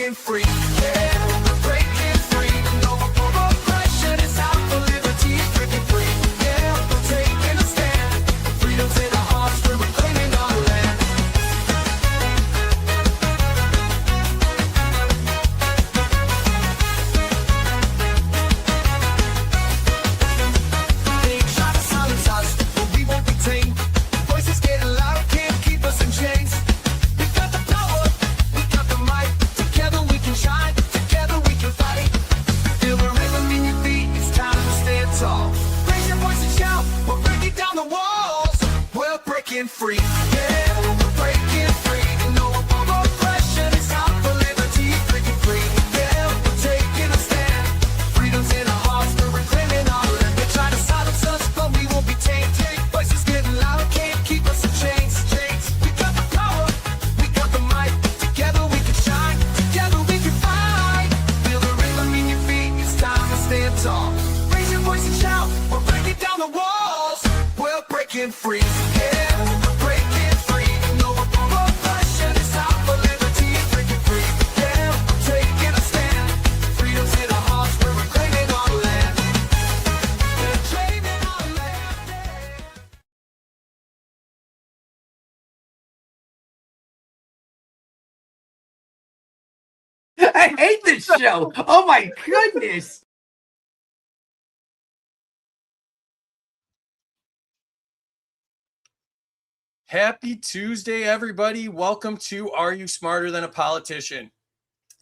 breaking free. Yeah, we're breaking free. No more oppression. It's out for liberty. Breaking free. Yeah, we're taking a stand. Freedom's in our hearts. We're reclaiming our land. They try to silence us, but we won't be tamed. Voices getting louder, can't keep us in chains. We got the power, we got the might. Together we can shine, together we can fight. Feel the rhythm in your feet, it's time to stand tall. Raise your voice and shout, we're breaking down the walls. We're breaking free, yeah, we're breaking free. No more oppression, it's out for liberty. Breaking free, yeah, we're taking a stand. Freedom's in our hearts, we're reclaiming our land. They try to silence us, but we won't be tamed. Voices getting louder, can't keep us in chains. We got the power, we got the might. Together we can shine, together we can fight. Feel the rhythm in your feet, it's time to stand tall. Raise your voice and shout, we're breaking down the walls. We're breaking free, yeah, we're breaking free. No more oppression, it's out for liberty. Breaking free, yeah, we're taking a stand. Freedom's in our hearts, we're reclaiming our land. We're claiming our land, yeah. I hate this show. Oh my goodness. Happy Tuesday, everybody. Welcome to Are You Smarter Than a Politician?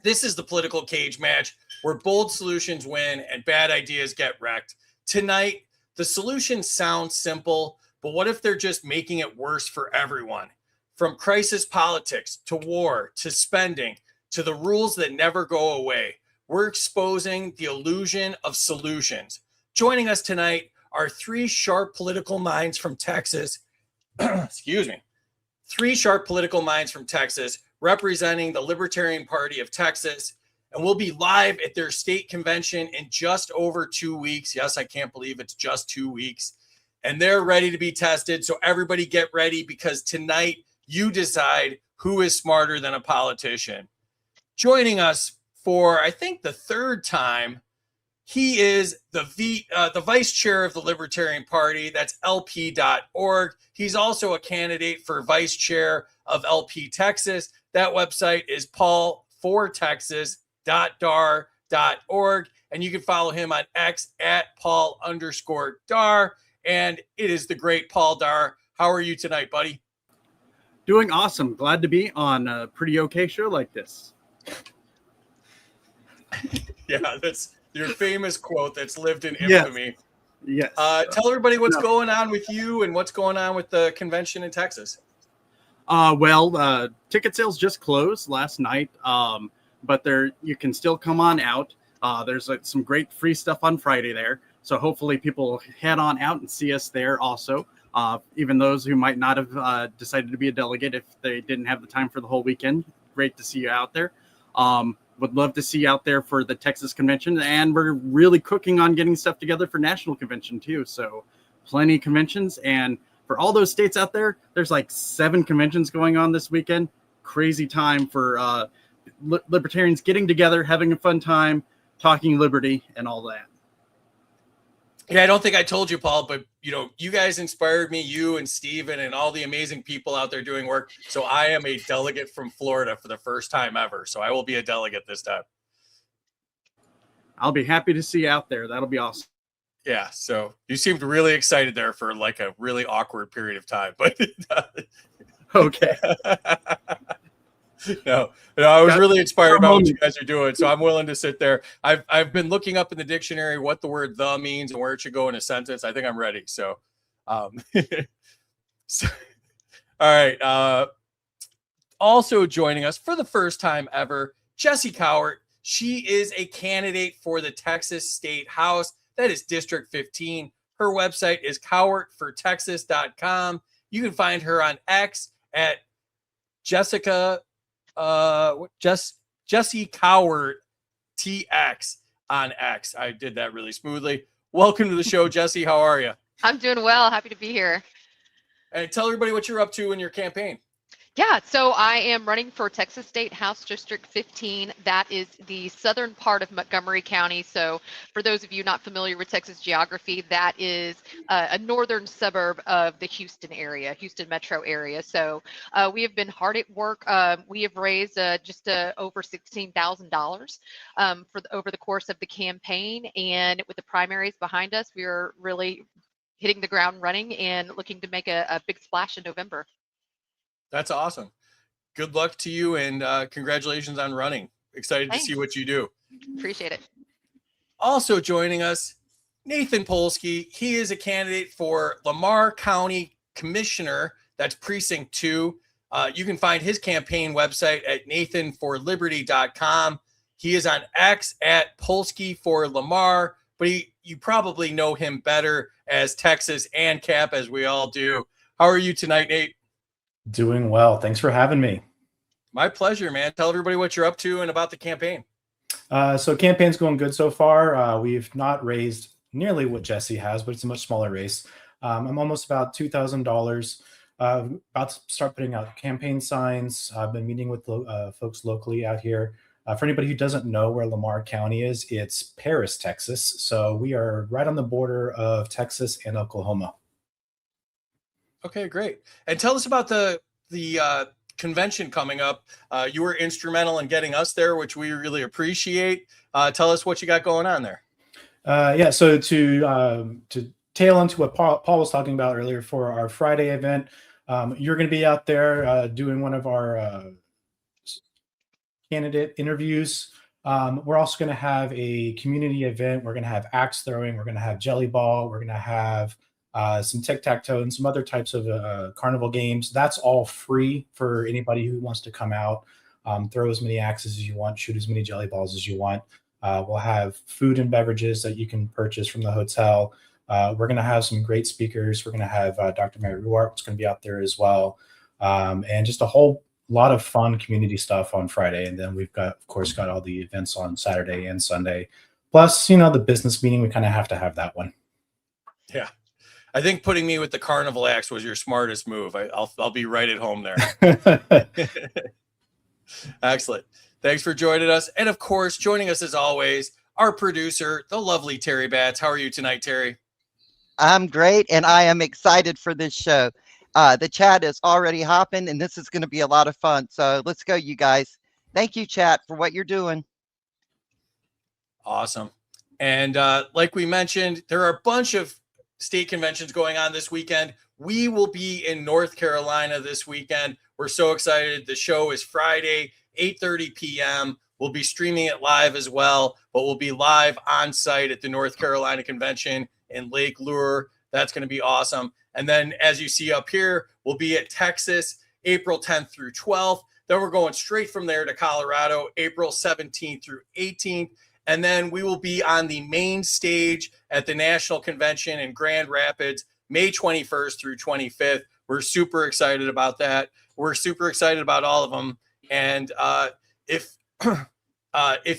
This is the political cage match where bold solutions win and bad ideas get wrecked. Tonight, the solutions sound simple, but what if they're just making it worse for everyone? From crisis politics to war to spending to the rules that never go away, we're exposing the illusion of solutions. Joining us tonight are three sharp political minds from Texas. Excuse me. Three sharp political minds from Texas representing the Libertarian Party of Texas. And we'll be live at their state convention in just over 2 weeks. Yes, I can't believe it's just 2 weeks. And they're ready to be tested. So everybody get ready because tonight you decide who is smarter than a politician. Joining us for, I think, the third time, he is the vice chair of the Libertarian Party. That's lp.org. He's also a candidate for vice chair of LP Texas. That website is paul4texas.darr.org. And you can follow him on X at Paul_Darr. And it is the great Paul Darr. How are you tonight, buddy? Doing awesome. Glad to be on a pretty okay show like this. Yeah, that's your famous quote that's lived in infamy. Yes. Tell everybody what's going on with you and what's going on with the convention in Texas. Ticket sales just closed last night, but you can still come on out. There's some great free stuff on Friday there. So hopefully people head on out and see us there also. Even those who might not have decided to be a delegate if they didn't have the time for the whole weekend. Great to see you out there. Would love to see you out there for the Texas convention. And we're really cooking on getting stuff together for national convention too. So plenty of conventions. And for all those states out there, there's like 7 conventions going on this weekend. Crazy time for libertarians getting together, having a fun time, talking liberty and all that. Yeah, I don't think I told you, Paul, but you guys inspired me, you and Steven and all the amazing people out there doing work. So I am a delegate from Florida for the first time ever. So I will be a delegate this time. I'll be happy to see you out there. That'll be awesome. Yeah. So you seemed really excited there for like a really awkward period of time, but okay. No, I was really inspired about what you guys are doing. So I'm willing to sit there. I've been looking up in the dictionary what the word "the" means and where it should go in a sentence. I think I'm ready. So, all right. Also joining us for the first time ever, Jessi Cowart. She is a candidate for the Texas State House. That is District 15. Her website is cowart4texas.com. You can find her on X at Jessi Cowart TX on X. I did that really smoothly. Welcome to the show, Jessi. How are you? I'm doing well. Happy to be here. And tell everybody what you're up to in your campaign. Yeah, so I am running for Texas State House District 15. That is the southern part of Montgomery County. So for those of you not familiar with Texas geography, that is a northern suburb of the Houston area, Houston metro area. So we have been hard at work. We have raised just over $16,000 over the course of the campaign. And with the primaries behind us, we are really hitting the ground running and looking to make a big splash in November. That's awesome. Good luck to you, and congratulations on running. Excited Thanks. to see what you do. Appreciate it. Also joining us, Nathan Polsky. He is a candidate for Lamar County Commissioner. That's Precinct 2. You can find his campaign website at nathanforliberty.com. He is on X at Polsky for Lamar, but you probably know him better as Texas and Cap, as we all do. How are you tonight, Nate? Doing well. Thanks for having me. My pleasure, man. Tell everybody what you're up to and about the campaign. So campaign's going good so far. We've not raised nearly what Jessi has, but it's a much smaller race. I'm almost about $2,000. About to start putting out campaign signs. I've been meeting with folks locally out here. For anybody who doesn't know where Lamar County is, it's Paris, Texas. So we are right on the border of Texas and Oklahoma. Okay, great. And tell us about the convention coming up. You were instrumental in getting us there, which we really appreciate. Tell us what you got going on there. Yeah, so to tail into what Paul was talking about earlier for our Friday event, you're going to be out there doing one of our candidate interviews. We're also going to have a community event. We're going to have axe throwing. We're going to have jelly ball. We're going to have some tic-tac-toe and some other types of carnival games. That's all free for anybody who wants to come out, throw as many axes as you want, shoot as many jelly balls as you want. We'll have food and beverages that you can purchase from the hotel. We're going to have some great speakers. We're going to have Dr. Mary Ruart, who's going to be out there as well. And just a whole lot of fun community stuff on Friday. And then we've got, of course, got all the events on Saturday and Sunday. Plus, the business meeting, we kind of have to have that one. Yeah. I think putting me with the carnival axe was your smartest move. I'll be right at home there. Excellent. Thanks for joining us. And of course, joining us as always, our producer, the lovely Terry Batts. How are you tonight, Terry? I'm great, and I am excited for this show. The chat is already hopping, and this is going to be a lot of fun. So let's go, you guys. Thank you, chat, for what you're doing. Awesome. And like we mentioned, there are a bunch of state conventions going on this weekend. We will be in North Carolina this weekend. We're so excited. The show is Friday, 8:30 p.m. We'll be streaming it live as well, but we'll be live on site at the North Carolina Convention in Lake Lure. That's going to be awesome. And then as you see up here, we'll be at Texas, April 10th through 12th. Then we're going straight from there to Colorado, April 17th through 18th. And then we will be on the main stage at the National Convention in Grand Rapids, May 21st through 25th. We're super excited about that. We're super excited about all of them. And if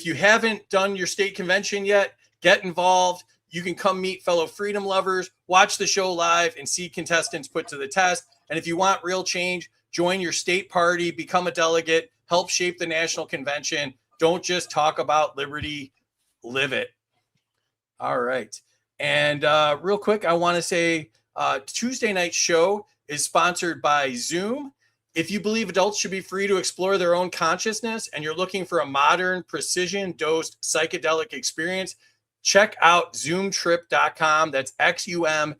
you haven't done your state convention yet, get involved. You can come meet fellow freedom lovers, watch the show live, and see contestants put to the test. And if you want real change, join your state party, become a delegate, help shape the national convention. Don't just talk about liberty, live it. All right. And real quick, I want to say Tuesday night show is sponsored by Zoom. If you believe adults should be free to explore their own consciousness and you're looking for a modern, precision-dosed psychedelic experience, check out zoomtrip.com. That's XUMTRIP.com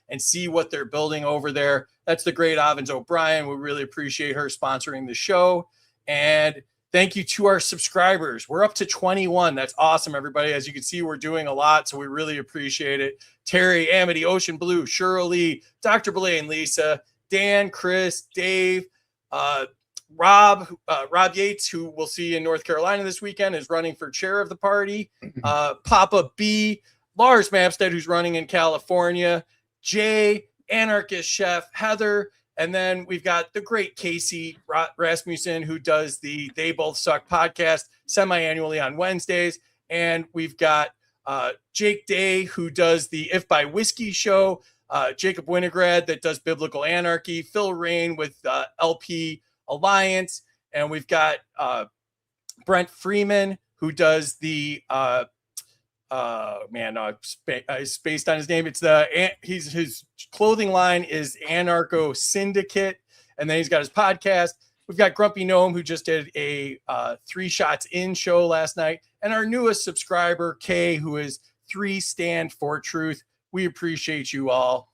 and see what they're building over there. That's the great Ovens O'Brien. We really appreciate her sponsoring the show. And thank you to our subscribers. We're up to 21. That's awesome, everybody. As you can see, we're doing a lot, so we really appreciate it. Terry, Amity, Ocean Blue, Shirley, Dr. Blaine, Lisa, Dan, Chris, Dave, Rob Yates, who we'll see in North Carolina this weekend, is running for chair of the party. Papa B, Lars Mapstead, who's running in California, Jay, Anarchist Chef, Heather, and then we've got the great Casey Rasmussen, who does the They Both Suck podcast semi-annually on Wednesdays. And we've got Jake Day, who does the If by Whiskey show Jacob Winograd that does Biblical Anarchy, Phil Rain with LP Alliance, and we've got Brent Freeman who does the spaced on his name. It's his clothing line is Anarcho Syndicate, and then he's got his podcast. We've got Grumpy Gnome, who just did a 3 Shots In show last night, and our newest subscriber, Kay, who is 3 Stand for Truth. We appreciate you all.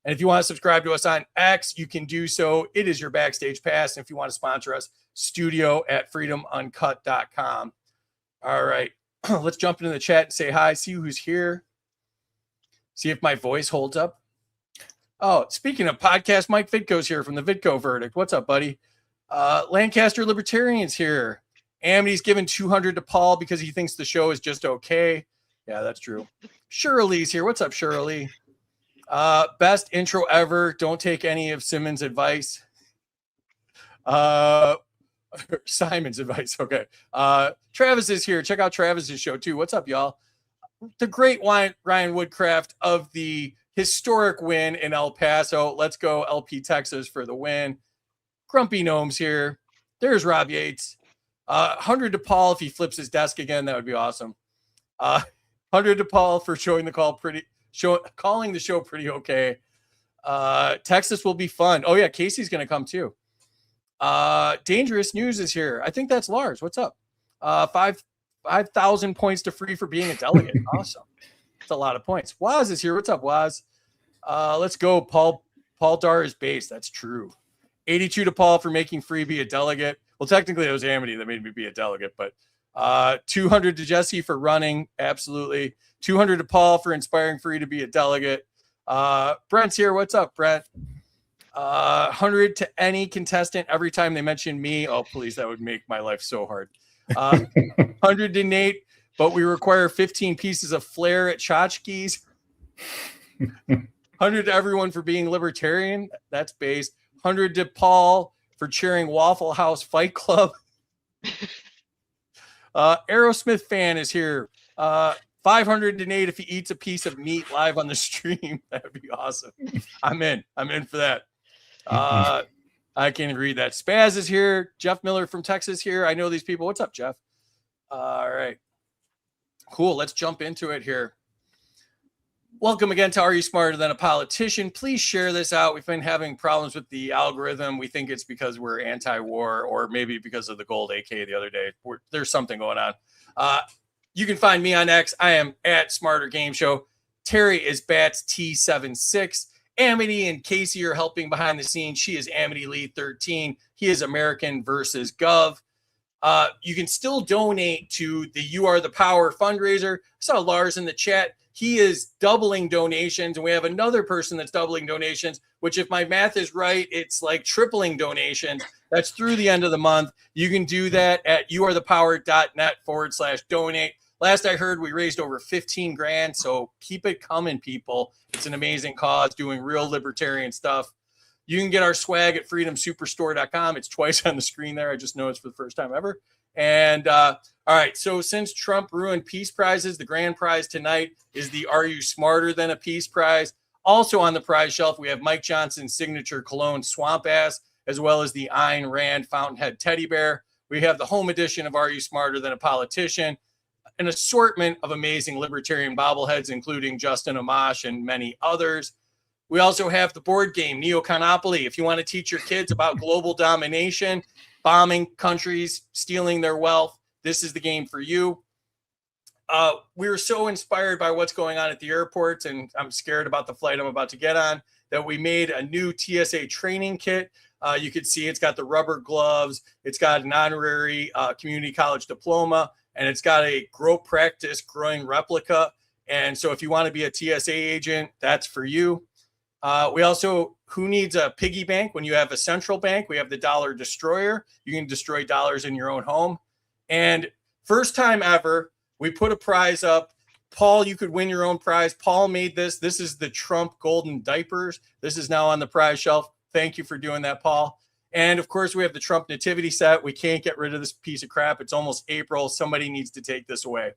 And if you want to subscribe to us on X, you can do so. It is your backstage pass. And if you want to sponsor us, studio@freedomuncut.com. All right. Let's jump into the chat and say hi. See who's here. See if my voice holds up. Oh, speaking of podcast, Mike Vidco's here from the Vidco Verdict. What's up, buddy? Lancaster Libertarian's here. Amity's given 200 to Paul because he thinks the show is just okay. Yeah, that's true. Shirley's here. What's up, Shirley? Best intro ever. Don't take any of Simmons' advice. Simon's advice. Okay. Travis is here. Check out Travis's show too. What's up, y'all? The great Ryan Woodcraft of the historic win in El Paso. Let's go LP Texas for the win. Grumpy Gnome's here. There's Rob Yates. 100 to Paul if he flips his desk again. That would be awesome. 100 to Paul for calling the show pretty okay. Texas will be fun. Oh yeah, Casey's gonna come too. Dangerous News is here. I think that's Lars. What's up? 5,000 points to free for being a delegate. Awesome. It's a lot of points. Waz is here. What's up, Waz? Let's go. Paul Darr is base. That's true. 82 to Paul for making free be a delegate. Well, technically it was Amity that made me be a delegate, but 200 to Jessi for running. Absolutely. 200 to Paul for inspiring free to be a delegate. Brent's here. What's up, Brent? 100 to any contestant every time they mention me. Oh, please. That would make my life so hard. 100 to Nate, but we require 15 pieces of flair at Tchotchkes. 100 to everyone for being libertarian. That's base. 100 to Paul for cheering Waffle House Fight Club. Aerosmith fan is here. 500 to Nate if he eats a piece of meat live on the stream. That'd be awesome. I'm in for that. I can't even read that. Spaz is here. Jeff Miller from Texas here. I know these people. What's up, Jeff? All right. Cool. Let's jump into it here. Welcome again to Are You Smarter Than a Politician? Please share this out. We've been having problems with the algorithm. We think it's because we're anti-war or maybe because of the gold AK the other day. There's something going on. You can find me on X. I am at Smarter Game Show. Terry is Bats T76. Amity and Casey are helping behind the scenes. She is Amity Lee 13. He is American versus Gov. You can still donate to the You Are the Power fundraiser. I saw Lars in the chat. He is doubling donations, and we have another person that's doubling donations, which if my math is right, it's like tripling donations. That's through the end of the month. You can do that at youarethepower.net/donate. Last I heard, we raised over 15 grand, so keep it coming, people. It's an amazing cause doing real libertarian stuff. You can get our swag at freedomsuperstore.com. It's twice on the screen there. I just noticed for the first time ever. And all right, so since Trump ruined peace prizes, the grand prize tonight is the Are You Smarter Than a Peace Prize. Also on the prize shelf, we have Mike Johnson's signature cologne Swamp Ass, as well as the Ayn Rand Fountainhead Teddy Bear. We have the home edition of Are You Smarter Than a Politician, an assortment of amazing libertarian bobbleheads, including Justin Amash and many others. We also have the board game, Neoconopoly. If you want to teach your kids about global domination, bombing countries, stealing their wealth, this is the game for you. We were so inspired by what's going on at the airports, and I'm scared about the flight I'm about to get on, that we made a new TSA training kit. You can see it's got the rubber gloves. It's got an honorary community college diploma, and it's got a grow practice growing replica. And so if you want to be a TSA agent, that's for you. We also, who needs a piggy bank when you have a central bank? We have the Dollar Destroyer. You can destroy dollars in your own home. And first time ever, we put a prize up. Paul, you could win your own prize. Paul made this. This is the Trump Golden Diapers. This is now on the prize shelf. Thank you for doing that, Paul. And of course, we have the Trump Nativity set. We can't get rid of this piece of crap. It's almost April. Somebody needs to take this away.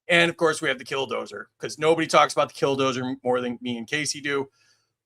And of course, we have the Killdozer, because nobody talks about the Killdozer more than me and Casey do.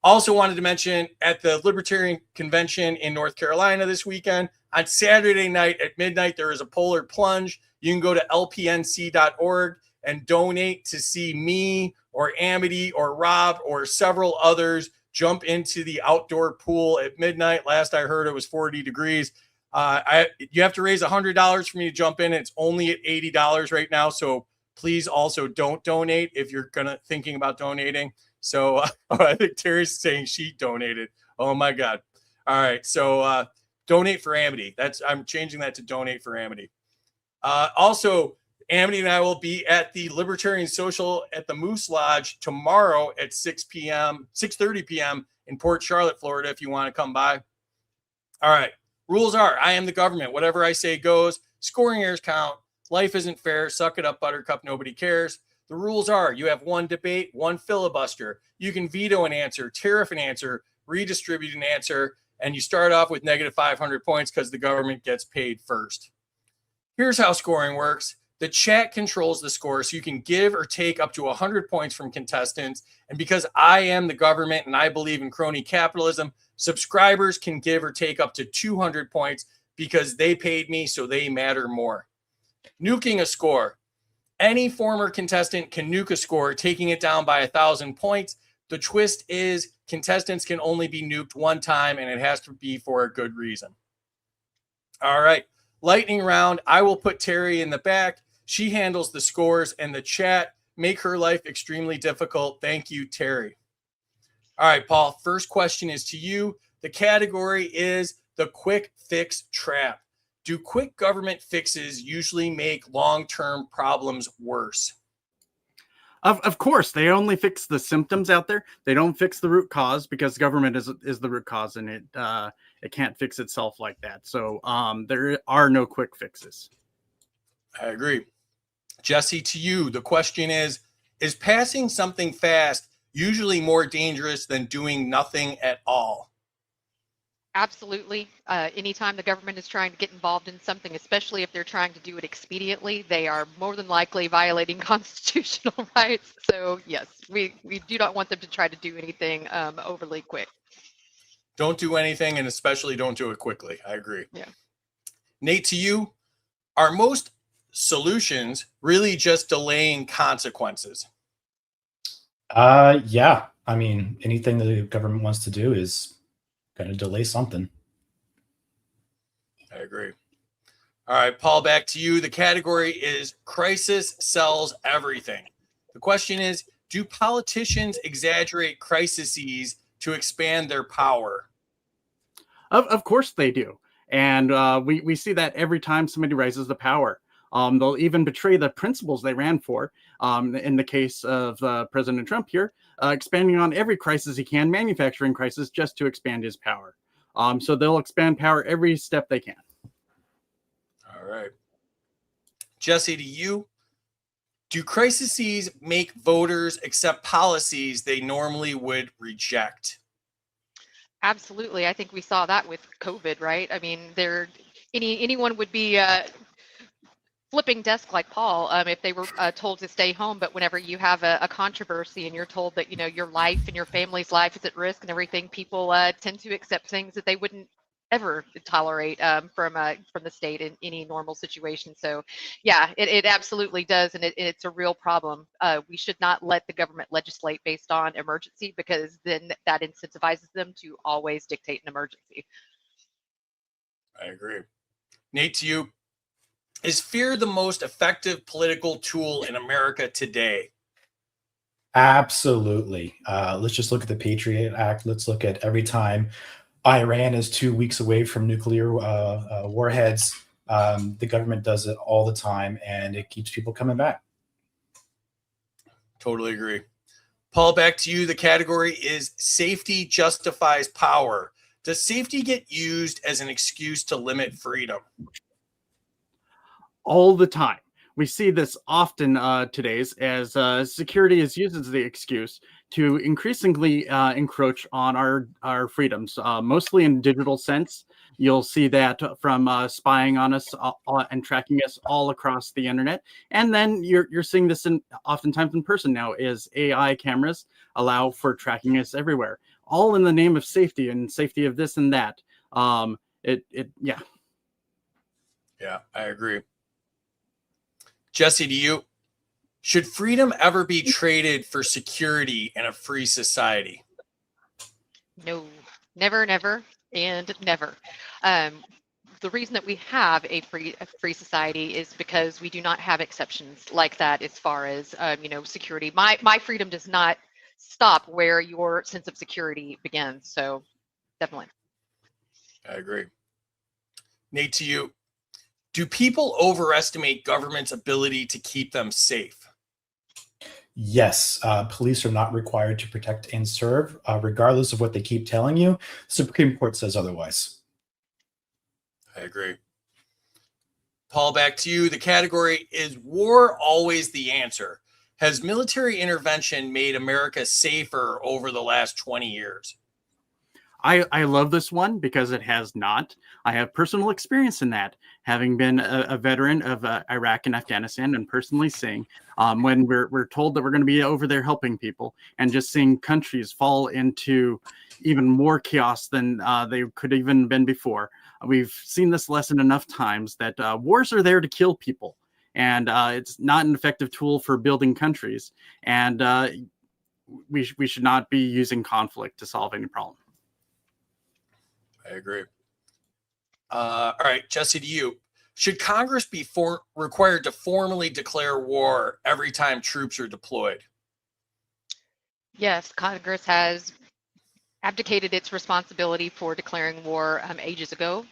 Also wanted to mention, at the Libertarian Convention in North Carolina this weekend, on Saturday night at midnight, there is a polar plunge. You can go to lpnc.org and donate to see me or Amity or Rob or several others jump into the outdoor pool at midnight. Last I heard, it was 40 degrees. You have to raise $100 for me to jump in. It's only at $80 right now. So please also don't donate if you're thinking about donating. So I think Terry's saying she donated. Oh my God. All right. So donate for Amity. I'm changing that to donate for Amity. Also, Amity and I will be at the Libertarian Social at the Moose Lodge tomorrow at 6:30 p.m. in Port Charlotte, Florida, if you want to come by. All right. Rules are, I am the government. Whatever I say goes. Scoring errors count. Life isn't fair. Suck it up, Buttercup. Nobody cares. The rules are, you have one debate, one filibuster. You can veto an answer, tariff an answer, redistribute an answer, and you start off with negative 500 points because the government gets paid first. Here's how scoring works. The chat controls the score, so you can give or take up to 100 points from contestants. And because I am the government and I believe in crony capitalism, subscribers can give or take up to 200 points because they paid me, so they matter more. Nuking a score. Any former contestant can nuke a score, taking it down by 1,000 points. The twist is contestants can only be nuked one time, and it has to be for a good reason. All right. Lightning round. I will put Terry in the back. She handles the scores and the chat. Make her life extremely difficult. Thank you, Terry. All right, Paul. First question is to you. The category is the quick fix trap. Do quick government fixes usually make long-term problems worse? Of course, they only fix the symptoms out there. They don't fix the root cause, because government is the root cause, and it can't fix itself like that. So there are no quick fixes. I agree. Jessi, to you, the question is passing something fast usually more dangerous than doing nothing at all? Absolutely. Anytime the government is trying to get involved in something, especially if they're trying to do it expediently, they are more than likely violating constitutional rights. So yes, we do not want them to try to do anything overly quick. Don't do anything, and especially don't do it quickly. I agree. Yeah. Nate, to you, are most solutions really just delaying consequences? Yeah. I mean, anything the government wants to do is going to delay something. I agree. All right, Paul, back to you. The category is crisis sells everything. The question is, do politicians exaggerate crises to expand their power? Of course they do. And we see that every time somebody rises to power. They'll even betray the principles they ran for. In the case of President Trump here, expanding on every crisis he can, manufacturing crisis, just to expand his power. So they'll expand power every step they can. All right. Jessi, to you, do crises make voters accept policies they normally would reject? Absolutely. I think we saw that with COVID, right? I mean, anyone would be flipping desk like Paul if they were told to stay home. But whenever you have a controversy and you're told that, your life and your family's life is at risk and everything, people tend to accept things that they wouldn't ever tolerate from the state in any normal situation. So yeah, it absolutely does. And it's a real problem. We should not let the government legislate based on emergency, because then that incentivizes them to always dictate an emergency. I agree. Nate, to you, is fear the most effective political tool in America today? Absolutely. Let's just look at the Patriot Act. Let's look at every time Iran is 2 weeks away from nuclear warheads. The government does it all the time, and it keeps people coming back. Totally agree. Paul, back to you. The category is safety justifies power. Does safety get used as an excuse to limit freedom? All the time. We see this often today's as security is used as the excuse to increasingly encroach on our freedoms, mostly in digital sense. You'll see that from spying on us and tracking us all across the internet. And then you're seeing this oftentimes in person now, is AI cameras allow for tracking us everywhere, all in the name of safety and safety of this and that. Yeah. Yeah, I agree. Jessi, to you, should freedom ever be traded for security in a free society? No, never, never, and never. The reason that we have a free society is because we do not have exceptions like that as far as security. My freedom does not stop where your sense of security begins. So definitely. I agree. Nate, to you, do people overestimate government's ability to keep them safe? Yes, police are not required to protect and serve, regardless of what they keep telling you. The Supreme Court says otherwise. I agree. Paul, back to you. The category is war always the answer? Has military intervention made America safer over the last 20 years? I love this one because it has not. I have personal experience in that, having been a veteran of Iraq and Afghanistan, and personally seeing when we're told that we're going to be over there helping people, and just seeing countries fall into even more chaos than they could even been before. We've seen this lesson enough times that wars are there to kill people, and it's not an effective tool for building countries. And we should not be using conflict to solve any problem. I agree. All right, Jessi, to you. Should Congress be required to formally declare war every time troops are deployed? Yes, Congress has abdicated its responsibility for declaring war ages ago.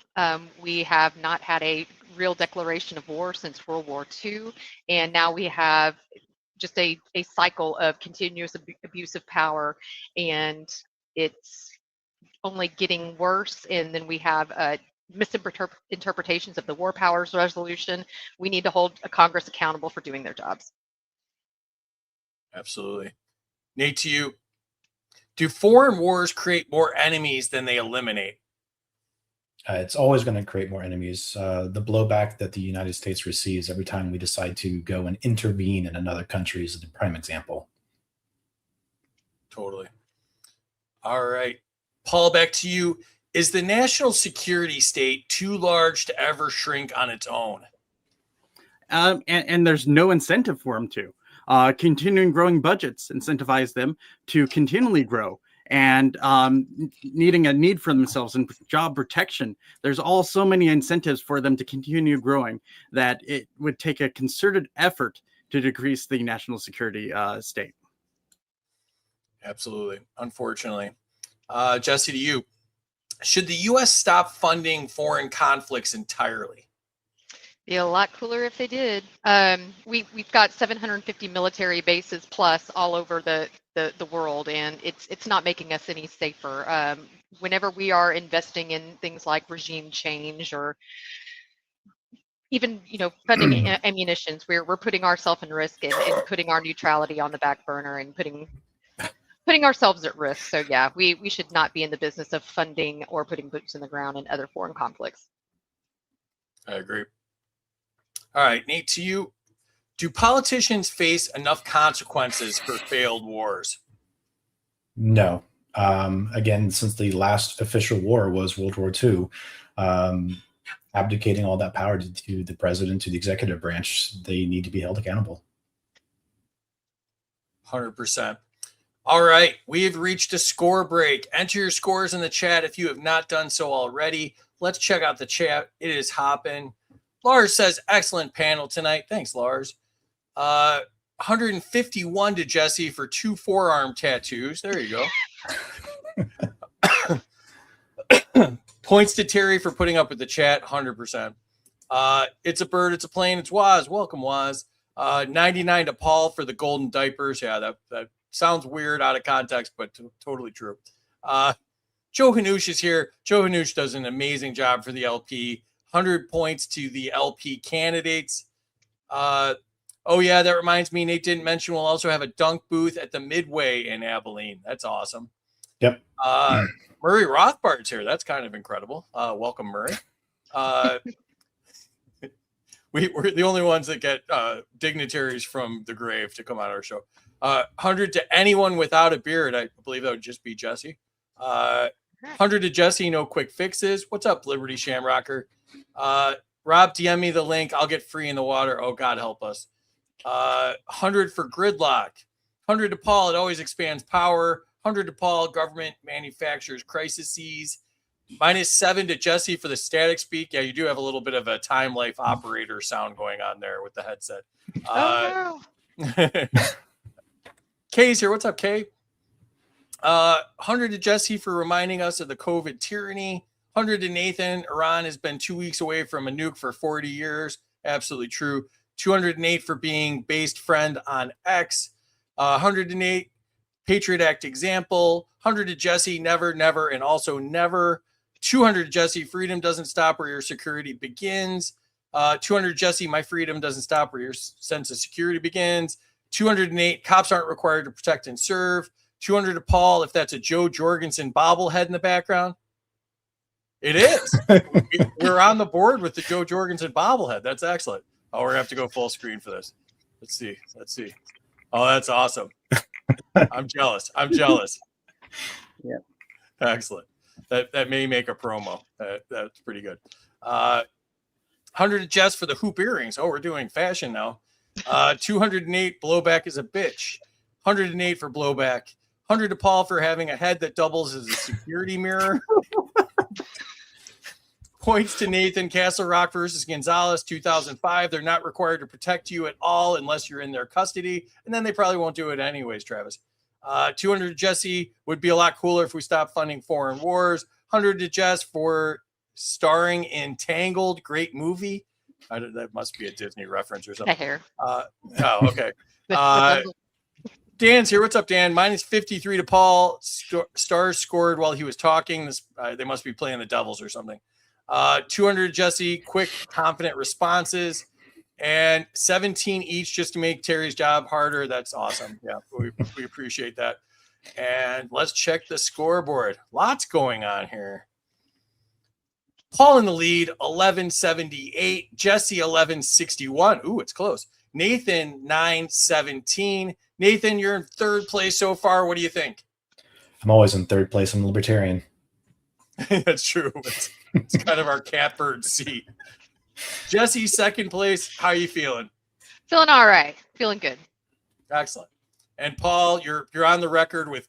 We have not had a real declaration of war since World War II, and now we have just a cycle of continuous abuse of power, and it's only getting worse. And then we have misinterpretations of the War Powers Resolution. We need to hold a Congress accountable for doing their jobs. Absolutely. Nate, to you. Do foreign wars create more enemies than they eliminate? It's always going to create more enemies. The blowback that the United States receives every time we decide to go and intervene in another country is a prime example. Totally. All right. Paul, back to you. Is the national security state too large to ever shrink on its own? And there's no incentive for them to. Continuing growing budgets incentivize them to continually grow, and needing a need for themselves and job protection. There's all so many incentives for them to continue growing that it would take a concerted effort to decrease the national security state. Absolutely. Unfortunately. Jessi, to you. Should the U.S. stop funding foreign conflicts entirely? Be a lot cooler if they did. We've got 750 military bases plus all over the world, and it's not making us any safer. Whenever we are investing in things like regime change or even funding ammunitions, we're putting ourselves in risk and putting our neutrality on the back burner and putting ourselves at risk. So yeah, we should not be in the business of funding or putting boots in the ground in other foreign conflicts. I agree. All right, Nate, to you. Do politicians face enough consequences for failed wars? No. Again, since the last official war was World War II, abdicating all that power to the president, to the executive branch, they need to be held accountable. 100%. All right, we have reached a score break. Enter your scores in the chat if you have not done so already. Let's check out the chat. It is hopping. Lars says, excellent panel tonight. Thanks, Lars. 151 to Jessi for 2 forearm tattoos. There you go. Points to Terry for putting up with the chat. 100%. It's a bird. It's a plane. It's Waz. Welcome, Waz. 99 to Paul for the golden diapers. Yeah, that sounds weird out of context, but totally true. Joe Hanoush is here. Joe Hanoush does an amazing job for the LP. 100 points to the LP candidates. Oh, yeah, that reminds me, Nate didn't mention we'll also have a dunk booth at the Midway in Abilene. That's awesome. Yep. Murray Rothbard's here. That's kind of incredible. Welcome, Murray. We're the only ones that get dignitaries from the grave to come on our show. 100 to anyone without a beard. I believe that would just be Jessi. 100 to Jessi, no quick fixes. What's up, Liberty Shamrocker? Rob, DM me the link. I'll get free in the water. Oh, God help us. 100 for gridlock. 100 to Paul, it always expands power. 100 to Paul, government manufactures crises. -7 to Jessi for the static speak. Yeah, you do have a little bit of a Time Life operator sound going on there with the headset. Oh, no. Kay's here. What's up, Kay? 100 to Jessi for reminding us of the COVID tyranny. 100 to Nathan. Iran has been 2 weeks away from a nuke for 40 years. Absolutely true. 208 for being based friend on X. 100 to Nate. Patriot Act example. 100 to Jessi. Never, never, and also never. 200 to Jessi. Freedom doesn't stop where your security begins. 200 Jessi. My freedom doesn't stop where your sense of security begins. 208. Cops aren't required to protect and serve. 200 to Paul. If that's a Joe Jorgensen bobblehead in the background. It is. We're on the board with the Joe Jorgensen bobblehead. That's excellent. Oh, we're gonna have to go full screen for this. Let's see. Oh, that's awesome. I'm jealous. Yeah. Excellent. That may make a promo. That's pretty good. 100 to Jess for the hoop earrings. Oh, we're doing fashion now. 208 blowback is a bitch. 108 for blowback. 100 to Paul for having a head that doubles as a security mirror. Points to Nathan. Castle Rock versus Gonzalez, 2005. They're not required to protect you at all unless you're in their custody. And then they probably won't do it anyways, Travis. 200 to Jessi would be a lot cooler if we stopped funding foreign wars. 100 to Jess for starring in Tangled. Great movie. That must be a Disney reference or something. The hair. Oh, okay. Dan's here. What's up, Dan? -53 to Paul. Stars scored while he was talking. They must be playing the Devils or something. 200 Jessi, quick, confident responses, and 17 each just to make Terry's job harder. That's awesome. Yeah, we appreciate that. And let's check the scoreboard. Lots going on here. Paul in the lead, 1178. Jessi, 1161. Ooh, it's close. Nathan, 917. Nathan, you're in third place so far. What do you think? I'm always in third place. I'm a libertarian. That's true. It's kind of our catbird seat. Jessi, second place. How are you feeling? Feeling all right. Feeling good. Excellent. And Paul, you're on the record with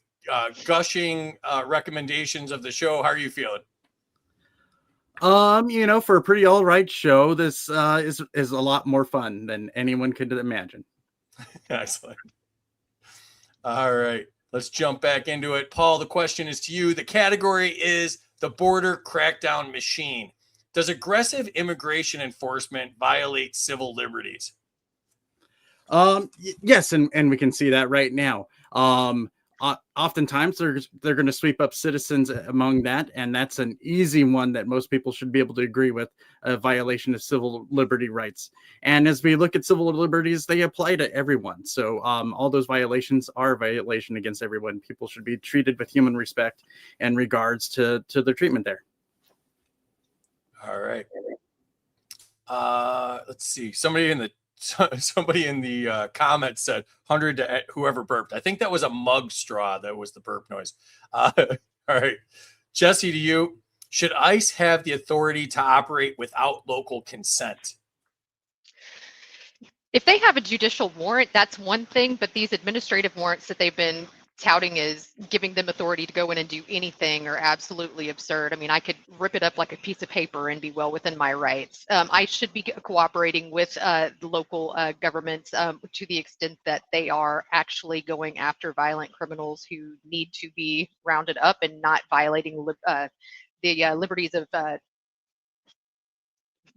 gushing recommendations of the show. How are you feeling? For a pretty all right show, this is a lot more fun than anyone could imagine. Excellent. All right. Let's jump back into it. Paul, the question is to you. The category is the border crackdown machine. Does aggressive immigration enforcement violate civil liberties? Yes, and we can see that right now. Oftentimes they're going to sweep up citizens among that, and that's an easy one that most people should be able to agree with, a violation of civil liberty rights. And as we look at civil liberties, they apply to everyone. So all those violations are a violation against everyone. People should be treated with human respect in regards to their treatment there. All right. Let's see. Somebody in the comments said 100 to whoever burped. I think that was a mug straw. That was the burp noise. All right. Jessi, to you. Should ICE have the authority to operate without local consent? If they have a judicial warrant, that's one thing, but these administrative warrants that they've been touting as giving them authority to go in and do anything are absolutely absurd. I mean, I could rip it up like a piece of paper and be well within my rights. I should be cooperating with the local governments to the extent that they are actually going after violent criminals who need to be rounded up and not violating the liberties of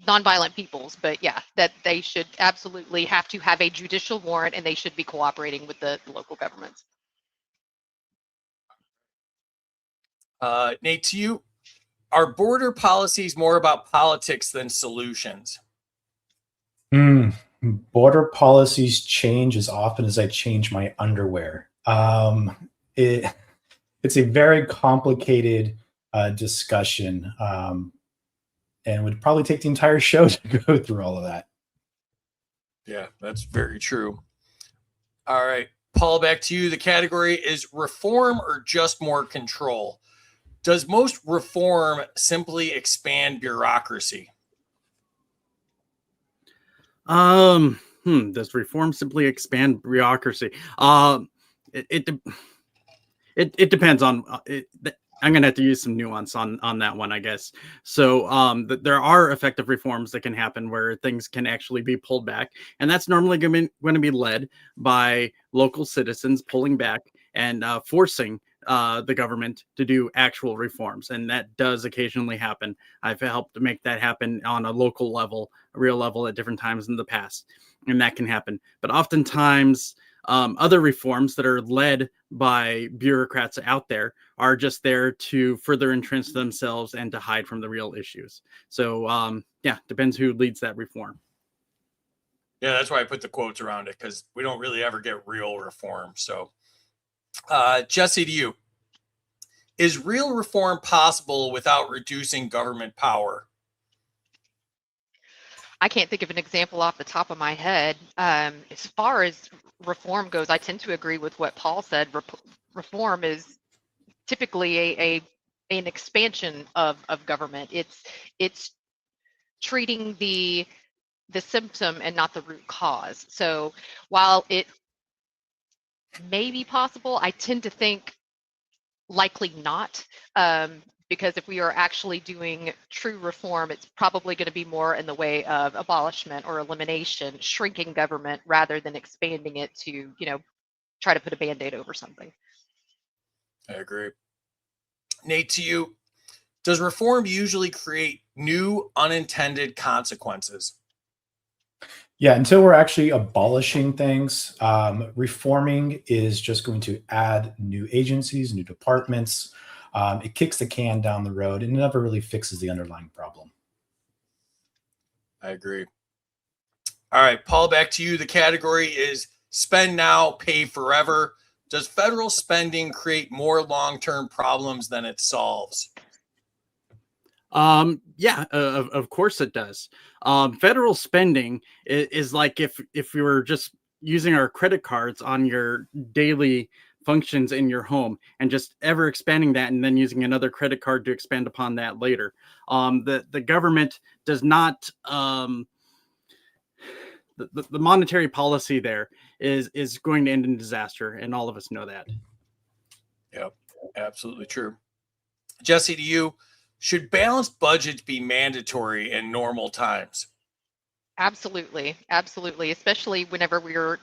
nonviolent peoples. But yeah, that they should absolutely have to have a judicial warrant, and they should be cooperating with the local governments. Nate, to you, are border policies more about politics than solutions? Border policies change as often as I change my underwear. it's a very complicated discussion, and would probably take the entire show to go through all of that. Yeah, that's very true. All right, Paul, back to you. The category is reform or just more control. Does most reform simply expand bureaucracy? Does reform simply expand bureaucracy? It depends on it. I'm going to have to use some nuance on that one, I guess. So there are effective reforms that can happen where things can actually be pulled back. And that's normally going to be led by local citizens pulling back and forcing the government to do actual reforms. And that does occasionally happen. I've helped to make that happen on a local level, a real level at different times in the past. And that can happen. But oftentimes, other reforms that are led by bureaucrats out there are just there to further entrench themselves and to hide from the real issues. So, depends who leads that reform. Yeah, that's why I put the quotes around it, because we don't really ever get real reform. So, Jessi, to you. Is real reform possible without reducing government power? I can't think of an example off the top of my head. As far as reform goes, I tend to agree with what Paul said. Reform is typically an expansion of government. It's treating the symptom and not the root cause. So while it may be possible, I tend to think likely not. Because if we are actually doing true reform, it's probably going to be more in the way of abolishment or elimination, shrinking government rather than expanding it to, try to put a Band-Aid over something. I agree. Nate, to you. Does reform usually create new unintended consequences? Yeah, until we're actually abolishing things, reforming is just going to add new agencies, new departments. It kicks the can down the road and never really fixes the underlying problem. I agree. All right, Paul, back to you. The category is spend now, pay forever. Does federal spending create more long-term problems than it solves? Of course it does. Federal spending is like if we were just using our credit cards on your daily functions in your home and just ever expanding that and then using another credit card to expand upon that later. The government does not, the monetary policy there is going to end in disaster, and all of us know that. Yep, absolutely true. Jessi, to you. Should balanced budgets be mandatory in normal times? Absolutely. Absolutely. Especially whenever we're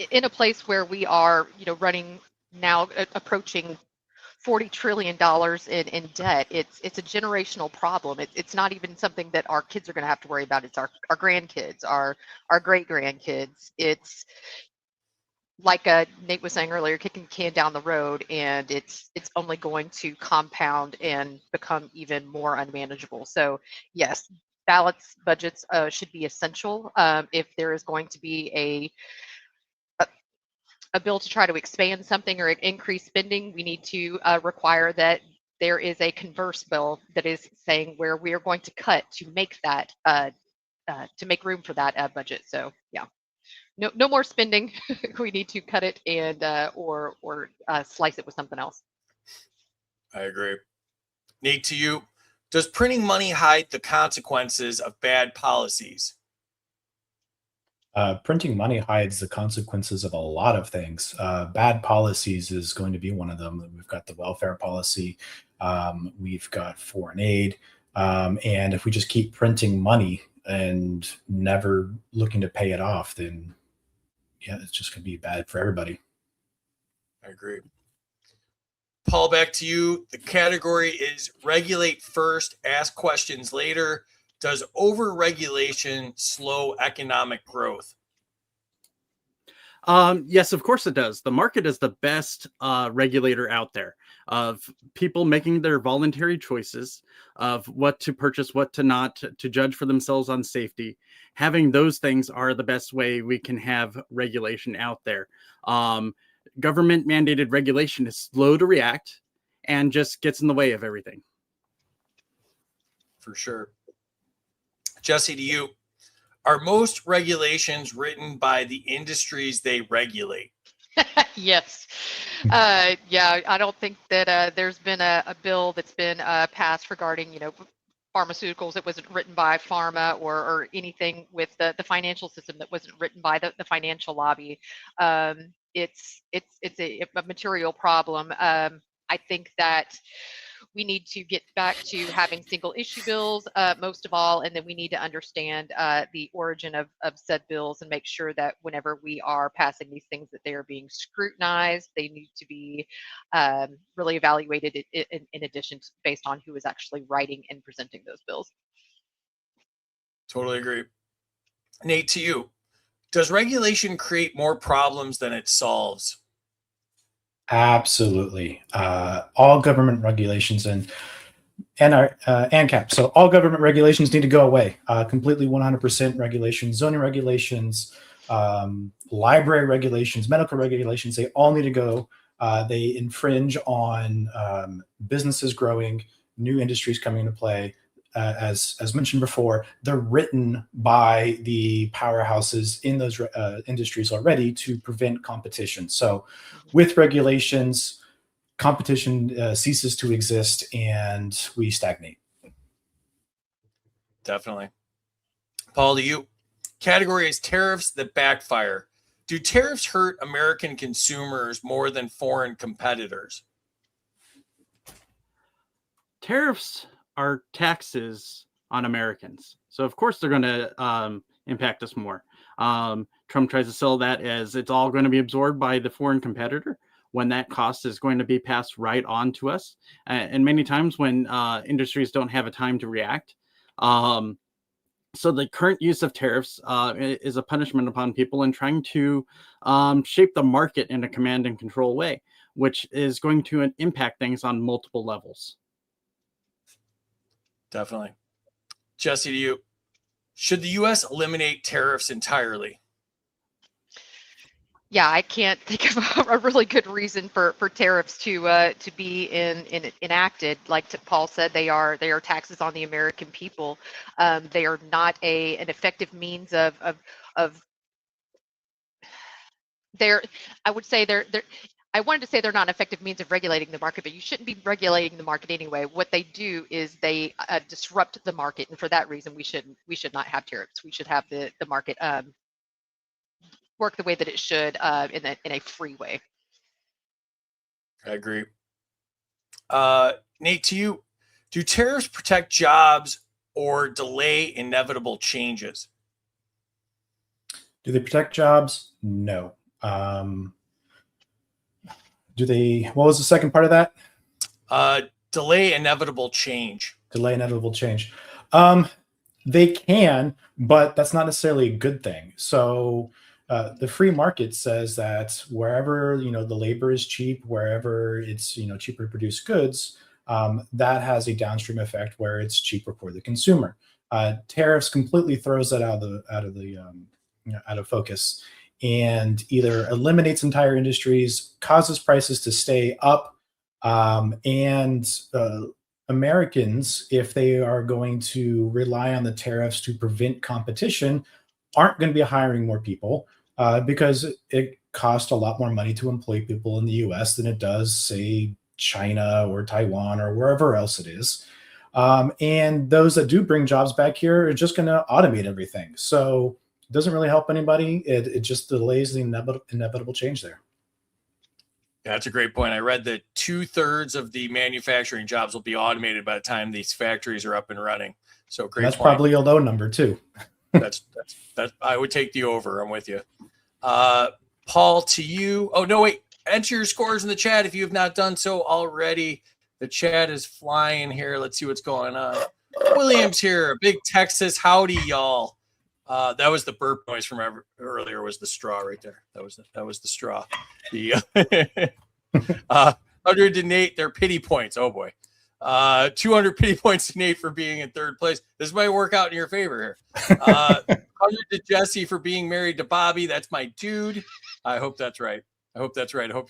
in a place where we are, running now approaching $40 trillion in debt. It's a generational problem. It's not even something that our kids are going to have to worry about. It's our grandkids, our great grandkids. It's like Nate was saying earlier, kicking the can down the road, and it's only going to compound and become even more unmanageable. So yes, balanced budgets should be essential. If there is going to be a bill to try to expand something or increase spending, we need to require that there is a converse bill that is saying where we are going to cut to make that to make room for that budget. So yeah. No more spending. We need to cut it and or slice it with something else. I agree. Nate, to you. Does printing money hide the consequences of bad policies? Printing money hides the consequences of a lot of things. Bad policies is going to be one of them. We've got the welfare policy. We've got foreign aid. And if we just keep printing money and never looking to pay it off, then yeah, it's just going to be bad for everybody. I agree. Paul, back to you. The category is regulate first, ask questions later. Does over-regulation slow economic growth? Yes, of course it does. The market is the best regulator out there of people making their voluntary choices of what to purchase, what to not, to judge for themselves on safety. Having those things are the best way we can have regulation out there. Government mandated regulation is slow to react, and just gets in the way of everything. For sure. Jessi, to you, are most regulations written by the industries they regulate? Yes. Yeah, I don't think that there's been a bill that's been passed regarding, pharmaceuticals that wasn't written by pharma or anything with the financial system that wasn't written by the financial lobby. It's a material problem. I think that we need to get back to having single issue bills, most of all, and then we need to understand the origin of said bills and make sure that whenever we are passing these things that they are being scrutinized. They need to be really evaluated in addition to based on who is actually writing and presenting those bills. Totally agree. Nate, to you, does regulation create more problems than it solves? Absolutely. All government regulations and our ANCAP. So all government regulations need to go away. Completely 100% regulations, zoning regulations, library regulations, medical regulations, they all need to go. They infringe on businesses growing, new industries coming into play. As mentioned before, they're written by the powerhouses in those industries already to prevent competition. So with regulations, competition ceases to exist and we stagnate. Definitely. Paul, to you, category is tariffs that backfire. Do tariffs hurt American consumers more than foreign competitors? Tariffs are taxes on Americans. So of course they're going to impact us more. Trump tries to sell that as it's all going to be absorbed by the foreign competitor when that cost is going to be passed right on to us. And many times when industries don't have a time to react. So the current use of tariffs is a punishment upon people in trying to shape the market in a command and control way, which is going to impact things on multiple levels. Definitely. Jessi, to you, should the U.S. eliminate tariffs entirely? Yeah, I can't think of a really good reason for tariffs to be enacted. Like Paul said, they are taxes on the American people. They are not an effective means of they're. I would say they're. I wanted to say they're not an effective means of regulating the market, but you shouldn't be regulating the market anyway. What they do is they disrupt the market, and for that reason, we should not have tariffs. We should have the market work the way that it should in a free way. I agree. Nate, to you, do tariffs protect jobs or delay inevitable changes? Do they protect jobs? No. Do they? What was the second part of that? Delay inevitable change. Delay inevitable change. They can, but that's not necessarily a good thing. So the free market says that wherever the labor is cheap, wherever it's cheaper to produce goods, that has a downstream effect where it's cheaper for the consumer. Tariffs completely throws that out of focus, and either eliminates entire industries, causes prices to stay up, and Americans, if they are going to rely on the tariffs to prevent competition, aren't going to be hiring more people because it costs a lot more money to employ people in the US than it does, say, China or Taiwan or wherever else it is. And those that do bring jobs back here are just going to automate everything. So it doesn't really help anybody. It just delays the inevitable change there. That's a great point. I read that 2/3 of the manufacturing jobs will be automated by the time these factories are up and running. So great. That's point. probably a low number too. That's I would take the over. I'm with you. Paul, to you. Oh no, wait. Enter your scores in the chat if you have not done so already. The chat is flying here. Let's see what's going on. Williams here, big Texas howdy, y'all. That was the burp noise from earlier. Was the straw right there? That was the straw. The 100 to Nate. They're pity points. Oh boy. 200 pity points to Nate for being in third place. This might work out in your favor here. 100 to Jessi for being married to Bobby. That's my dude. I hope that's right. I hope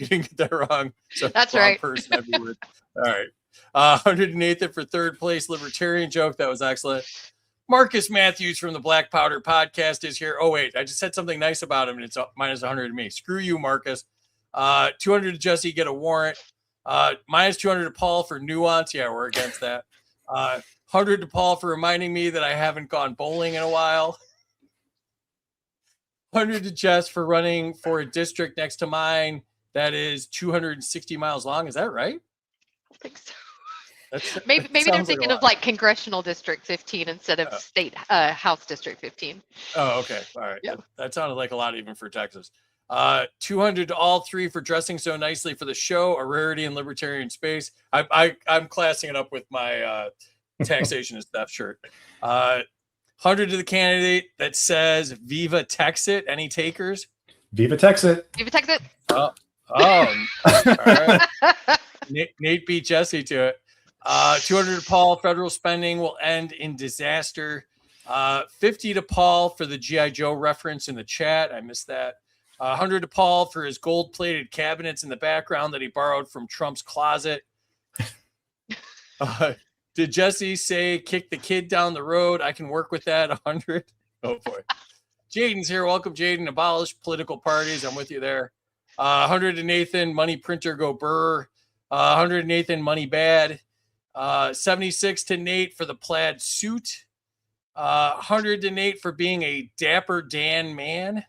you didn't get that wrong. So That's right. Person everywhere. All right. 108th for third place libertarian joke. That was excellent. Marcus Matthews from the Black Powder Podcast is here. Oh, wait. I just said something nice about him, and it's minus 100 to me. Screw you, Marcus. 200 to Jesse, get a warrant. Minus 200 to Paul for nuance. Yeah, we're against that. 100 to Paul for reminding me that I haven't gone bowling in a while. 100 to Jess for running for a district next to mine that is 260 miles long. Is that right? I think so. Maybe They're thinking of like congressional district 15 instead of state house district 15. Oh, okay. All right. Yeah. That sounded like a lot even for Texas. 200 to all three for dressing so nicely for the show, a rarity in libertarian space. I'm classing it up with my taxation and stuff shirt. 100 to the candidate that says Viva Texit. Any takers? Viva Texit. Viva Texit. Oh. All right. Nate beat Jesse to it. 200 to Paul, federal spending will end in disaster. 50 to Paul for the G.I. Joe reference in the chat. I missed that. 100 to Paul for his gold-plated cabinets in the background that he borrowed from Trump's closet. Did Jesse say kick the kid down the road? I can work with that. 100. Oh, boy. Jaden's here. Welcome, Jaden. Abolish political parties. I'm with you there. 100 to Nathan. Money printer go burr. 100 to Nathan. Money bad. 76 to Nate for the plaid suit. 100 to Nate for being a dapper Dan man.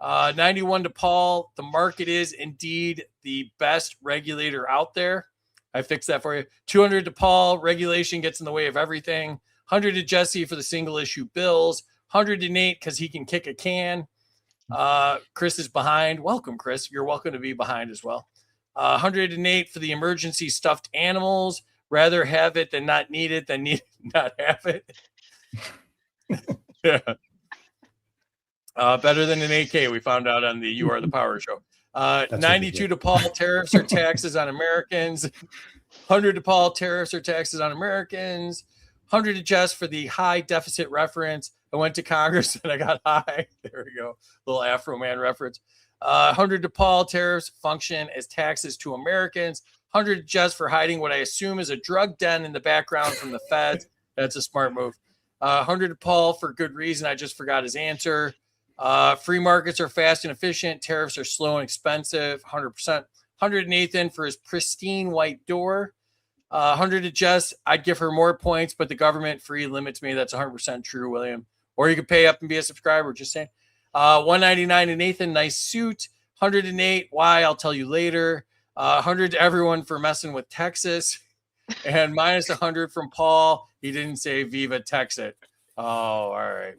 91 to Paul. The market is indeed the best regulator out there. I fixed that for you. 200 to Paul. Regulation gets in the way of everything. 100 to Jesse for the single issue bills. 100 to Nate because he can kick a can. Chris is behind. Welcome, Chris. You're welcome to be behind as well. 100 to Nate for the emergency stuffed animals. Rather have it than not need it than not have it. Yeah. Better than an AK, we found out on the You Are the Power show. 92 to Paul, tariffs or taxes on Americans. 100 to Paul, tariffs or taxes on Americans. 100 to Jess for the high deficit reference. I went to Congress and I got high. There we go. Little Afro Man reference. 100 to Paul, tariffs function as taxes to Americans. 100 to Jess for hiding what I assume is a drug den in the background from the feds. That's a smart move. 100 to Paul for good reason. I just forgot his answer. Free markets are fast and efficient. Tariffs are slow and expensive. 100%. 100 to Nathan for his pristine white door. 100 to Jess. I'd give her more points, but the government free limits me. That's 100% true, William. Or you could pay up and be a subscriber. Just saying. 199 to Nathan. Nice suit. 100 to Nate. Why? I'll tell you later. 100 to everyone for messing with Texas. And minus 100 from Paul. He didn't say Viva Texit. Oh, all right.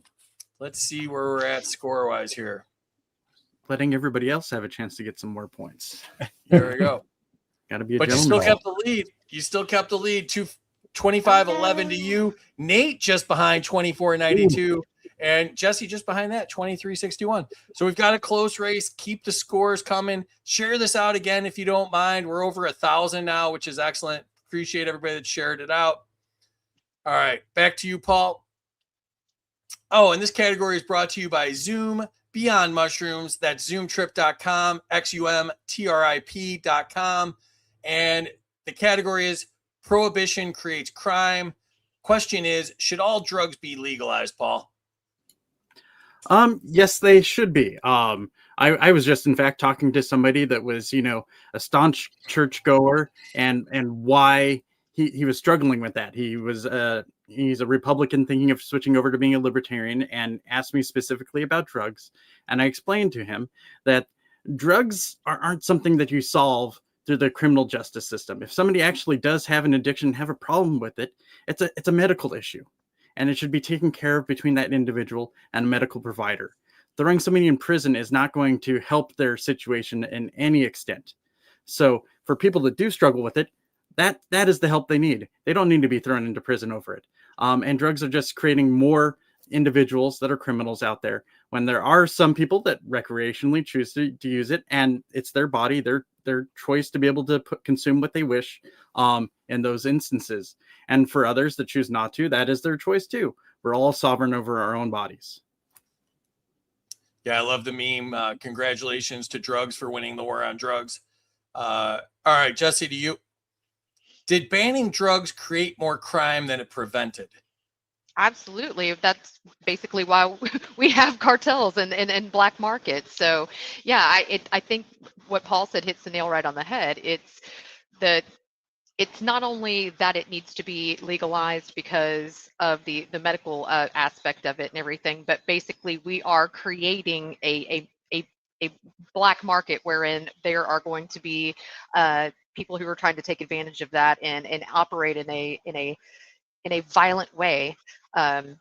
Let's see where we're at score-wise here. Letting everybody else have a chance to get some more points. There we go. Got to be a But you gentleman. still kept the lead. You still kept the lead. 25-11 to you. Nate just behind 24-92. And Jesse just behind that, 23-61. So we've got a close race. Keep the scores coming. Share this out again if you don't mind. We're over 1,000 now, which is excellent. Appreciate everybody that shared it out. All right, back to you, Paul. Oh, and this category is brought to you by Zoom Beyond Mushrooms. That's zoomtrip.com, XUMTRIP.com. And the category is Prohibition Creates Crime. Question is, should all drugs be legalized, Paul? Yes, they should be. I was just in fact talking to somebody that was, a staunch churchgoer and why he was struggling with that. He's a Republican thinking of switching over to being a libertarian and asked me specifically about drugs. And I explained to him that drugs aren't something that you solve through the criminal justice system. If somebody actually does have an addiction, have a problem with it, it's a medical issue. And it should be taken care of between that individual and a medical provider. Throwing somebody in prison is not going to help their situation in any extent. So for people that do struggle with it, that is the help they need. They don't need to be thrown into prison over it. And drugs are just creating more individuals that are criminals out there, when there are some people that recreationally choose to use it, and it's their body, their choice to be able to consume what they wish in those instances. And for others that choose not to, that is their choice too. We're all sovereign over our own bodies. Yeah, I love the meme. Congratulations to drugs for winning the war on drugs. All right, Jesse, to you. Did banning drugs create more crime than it prevented? Absolutely. That's basically why we have cartels and black markets. So, yeah, I think what Paul said hits the nail right on the head. The it's not only that it needs to be legalized because of the medical aspect of it and everything, but basically we are creating a black market wherein there are going to be people who are trying to take advantage of that and operate in a violent way, um,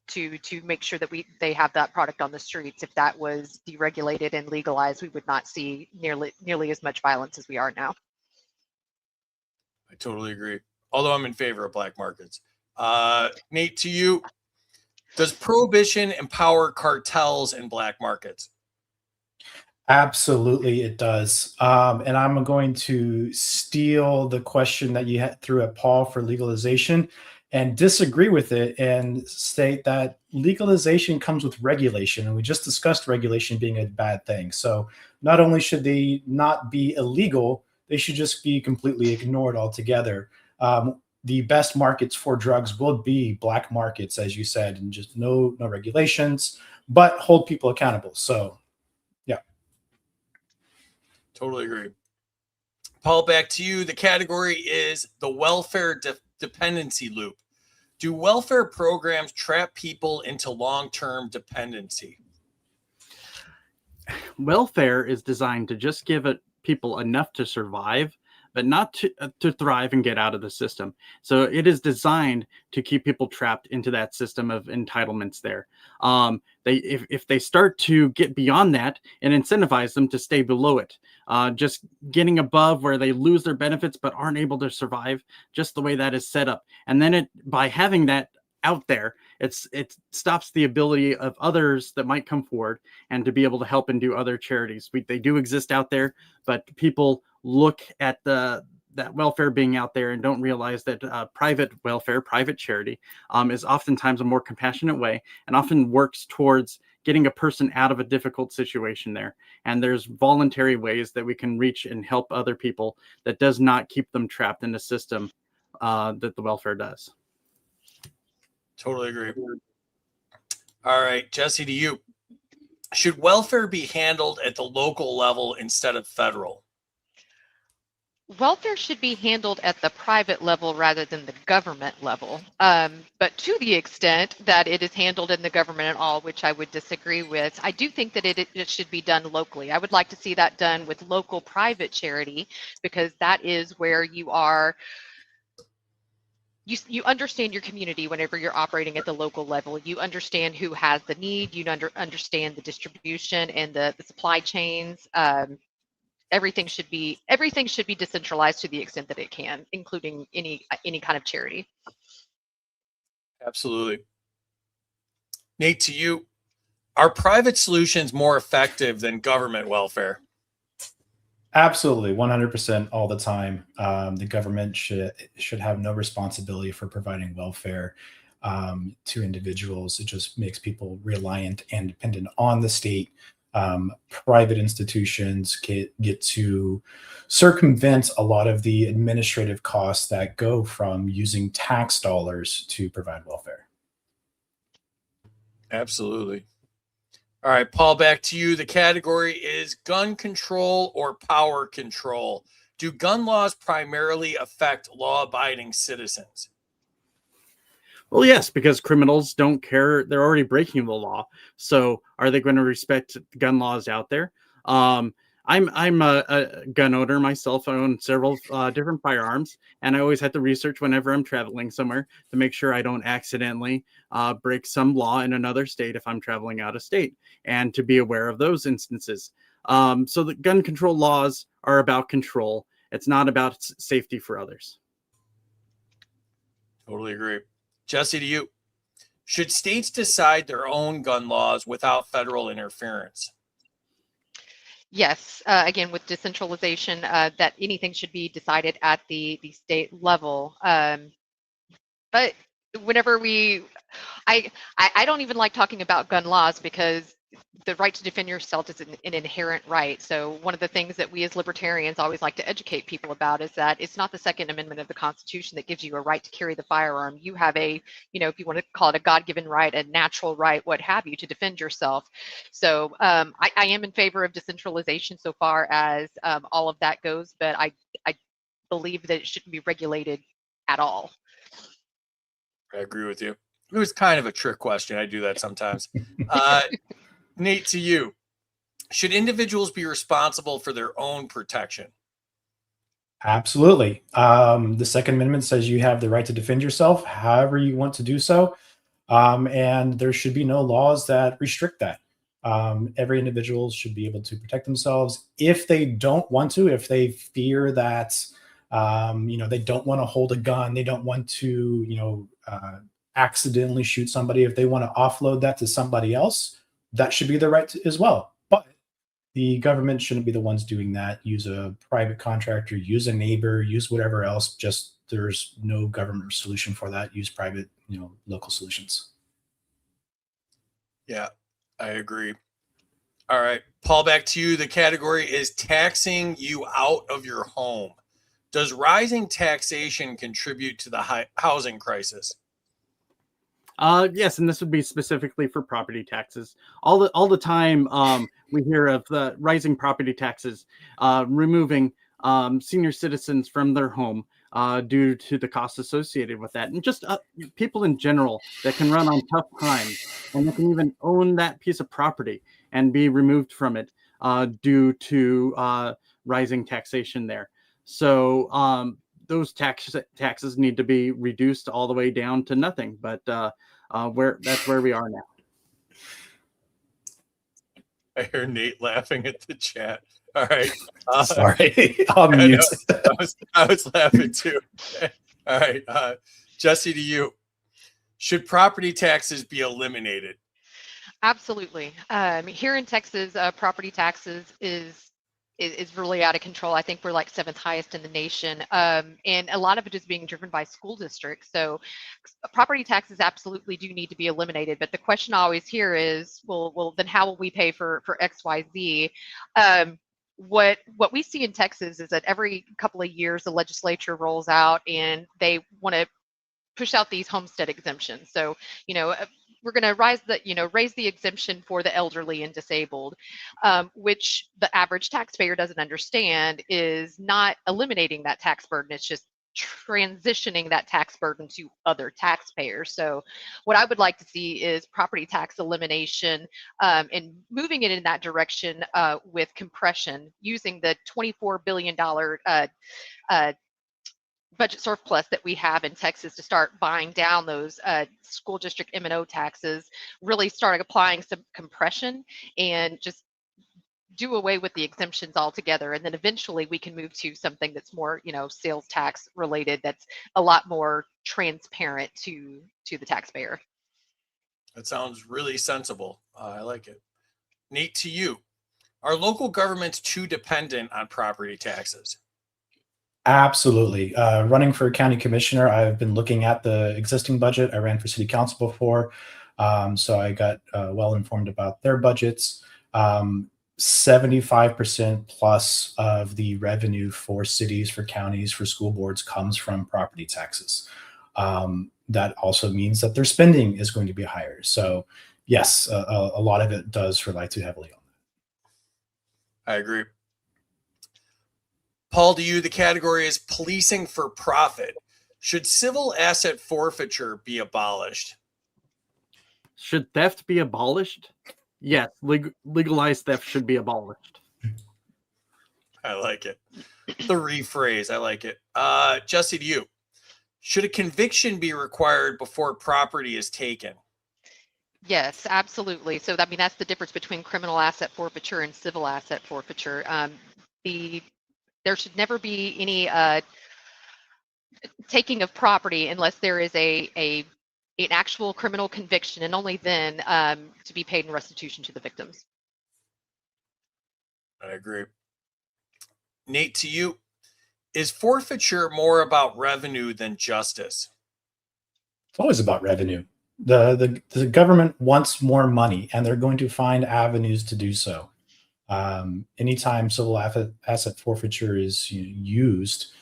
to make sure that they have that product on the streets. If that was deregulated and legalized, we would not see nearly as much violence as we are now. I totally agree. Although I'm in favor of black markets. Nate, to you, does prohibition empower cartels and black markets? Absolutely, it does. And I'm going to steal the question that you threw at Paul for legalization and disagree with it and state that legalization comes with regulation. And we just discussed regulation being a bad thing. So not only should they not be illegal, they should just be completely ignored altogether. The best markets for drugs will be black markets, as you said, and just no regulations, but hold people accountable. So Totally agree. Paul, back to you. The category is the welfare dependency loop. Do welfare programs trap people into long-term dependency? Welfare is designed to just give people enough to survive, but not to thrive and get out of the system. So it is designed to keep people trapped into that system of entitlements there. If they start to get beyond that, and incentivize them to stay below it, just getting above where they lose their benefits but aren't able to survive, just the way that is set up. And then by having that out there, it stops the ability of others that might come forward and to be able to help and do other charities. They do exist out there, but people look at that welfare being out there and don't realize that private welfare, private charity, is oftentimes a more compassionate way and often works towards getting a person out of a difficult situation there. And there's voluntary ways that we can reach and help other people that does not keep them trapped in a system that the welfare does. Totally agree. All right, Jessi, to you. Should welfare be handled at the local level instead of federal? Welfare should be handled at the private level rather than the government level. But to the extent that it is handled in the government at all, which I would disagree with, I do think that it should be done locally. I would like to see that done with local private charity, because that is where you understand your community whenever you're operating at the local level. You understand who has the need. You understand the distribution and the supply chains. Everything should be decentralized to the extent that it can, including any kind of charity. Absolutely. Nate, to you, are private solutions more effective than government welfare? absolutely, 100% all the time. The government should have no responsibility for providing welfare to individuals. It just makes people reliant and dependent on the state. Private institutions get to circumvent a lot of the administrative costs that go from using tax dollars to provide welfare. Absolutely. All right, Paul, back to you. The category is gun control or power control. Do gun laws primarily affect law-abiding citizens? Well, yes, because criminals don't care. They're already breaking the law. So are they going to respect gun laws out there? I'm a gun owner myself. I own several different firearms, and I always have to research whenever I'm traveling somewhere to make sure I don't accidentally break some law in another state if I'm traveling out of state, and to be aware of those instances. So the gun control laws are about control. It's not about safety for others. Totally agree. Jessi, to you. Should states decide their own gun laws without federal interference? Yes, again, with decentralization, that anything should be decided at the state level. But whenever I don't even like talking about gun laws, because the right to defend yourself is an inherent right. So one of the things that we as libertarians always like to educate people about is that it's not the Second Amendment of the Constitution that gives you a right to carry the firearm. You have a, if you want to call it a God-given right, a natural right, what have you, to defend yourself. So I am in favor of decentralization so far as all of that goes, but I believe that it shouldn't be regulated at all. I agree with you. It was kind of a trick question. I do that sometimes. Nate, to you, should individuals be responsible for their own protection? Absolutely. The Second Amendment says you have the right to defend yourself however you want to do so. And there should be no laws that restrict that. Every individual should be able to protect themselves. If they don't want to, if they fear that, they don't want to hold a gun, they don't want to, accidentally shoot somebody, if they want to offload that to somebody else, that should be their right as well. But the government shouldn't be the ones doing that. Use a private contractor, use a neighbor, use whatever else. Just there's no government solution for that. Use private, local solutions. Yeah, I agree. All right, Paul, back to you. The category is taxing you out of your home. Does rising taxation contribute to the housing crisis? Yes, and this would be specifically for property taxes. All the time we hear of the rising property taxes, removing senior citizens from their home due to the costs associated with that, and just people in general that can run on tough times and that can even own that piece of property and be removed from it due to rising taxation there. So those taxes need to be reduced all the way down to nothing. But that's where we are now. I hear Nate laughing at the chat. All right. Sorry, I'll mute. I was laughing too. All right. Jessi, to you. Should property taxes be eliminated? Absolutely. Here in Texas, property taxes is really out of control. I think we're like 7th highest in the nation. And a lot of it is being driven by school districts. So property taxes absolutely do need to be eliminated. But the question I always hear is, well, then how will we pay for X, Y, Z? What we see in Texas is that every couple of years, the legislature rolls out and they want to push out these homestead exemptions. So, we're going to raise the exemption for the elderly and disabled, which the average taxpayer doesn't understand is not eliminating that tax burden. It's just transitioning that tax burden to other taxpayers. So what I would like to see is property tax elimination and moving it in that direction with compression, using the $24 billion budget surplus that we have in Texas to start buying down those school district M&O taxes, really start applying some compression and just do away with the exemptions altogether. And then eventually we can move to something that's more, sales tax related, that's a lot more transparent to the taxpayer. That sounds really sensible. I like it. Nate, to you. Are local governments too dependent on property taxes? Absolutely. Running for county commissioner, I've been looking at the existing budget. I ran for city council before, so I got well informed about their budgets. 75% plus of the revenue for cities, for counties, for school boards comes from property taxes. That also means that their spending is going to be higher. So yes, a lot of it does rely too heavily on that. I agree. Paul, to you, the category is policing for profit. Should civil asset forfeiture be abolished? Should theft be abolished? Yes, legalized theft should be abolished. I like it. The rephrase, I like it. Jessi, to you. Should a conviction be required before property is taken? Yes, absolutely. So, that's the difference between criminal asset forfeiture and civil asset forfeiture. There should never be any taking of property unless there is an actual criminal conviction, and only then to be paid in restitution to the victims. I agree. Nate, to you. Is forfeiture more about revenue than justice? It's always about revenue. The government wants more money, and they're going to find avenues to do so. Anytime civil asset forfeiture is used,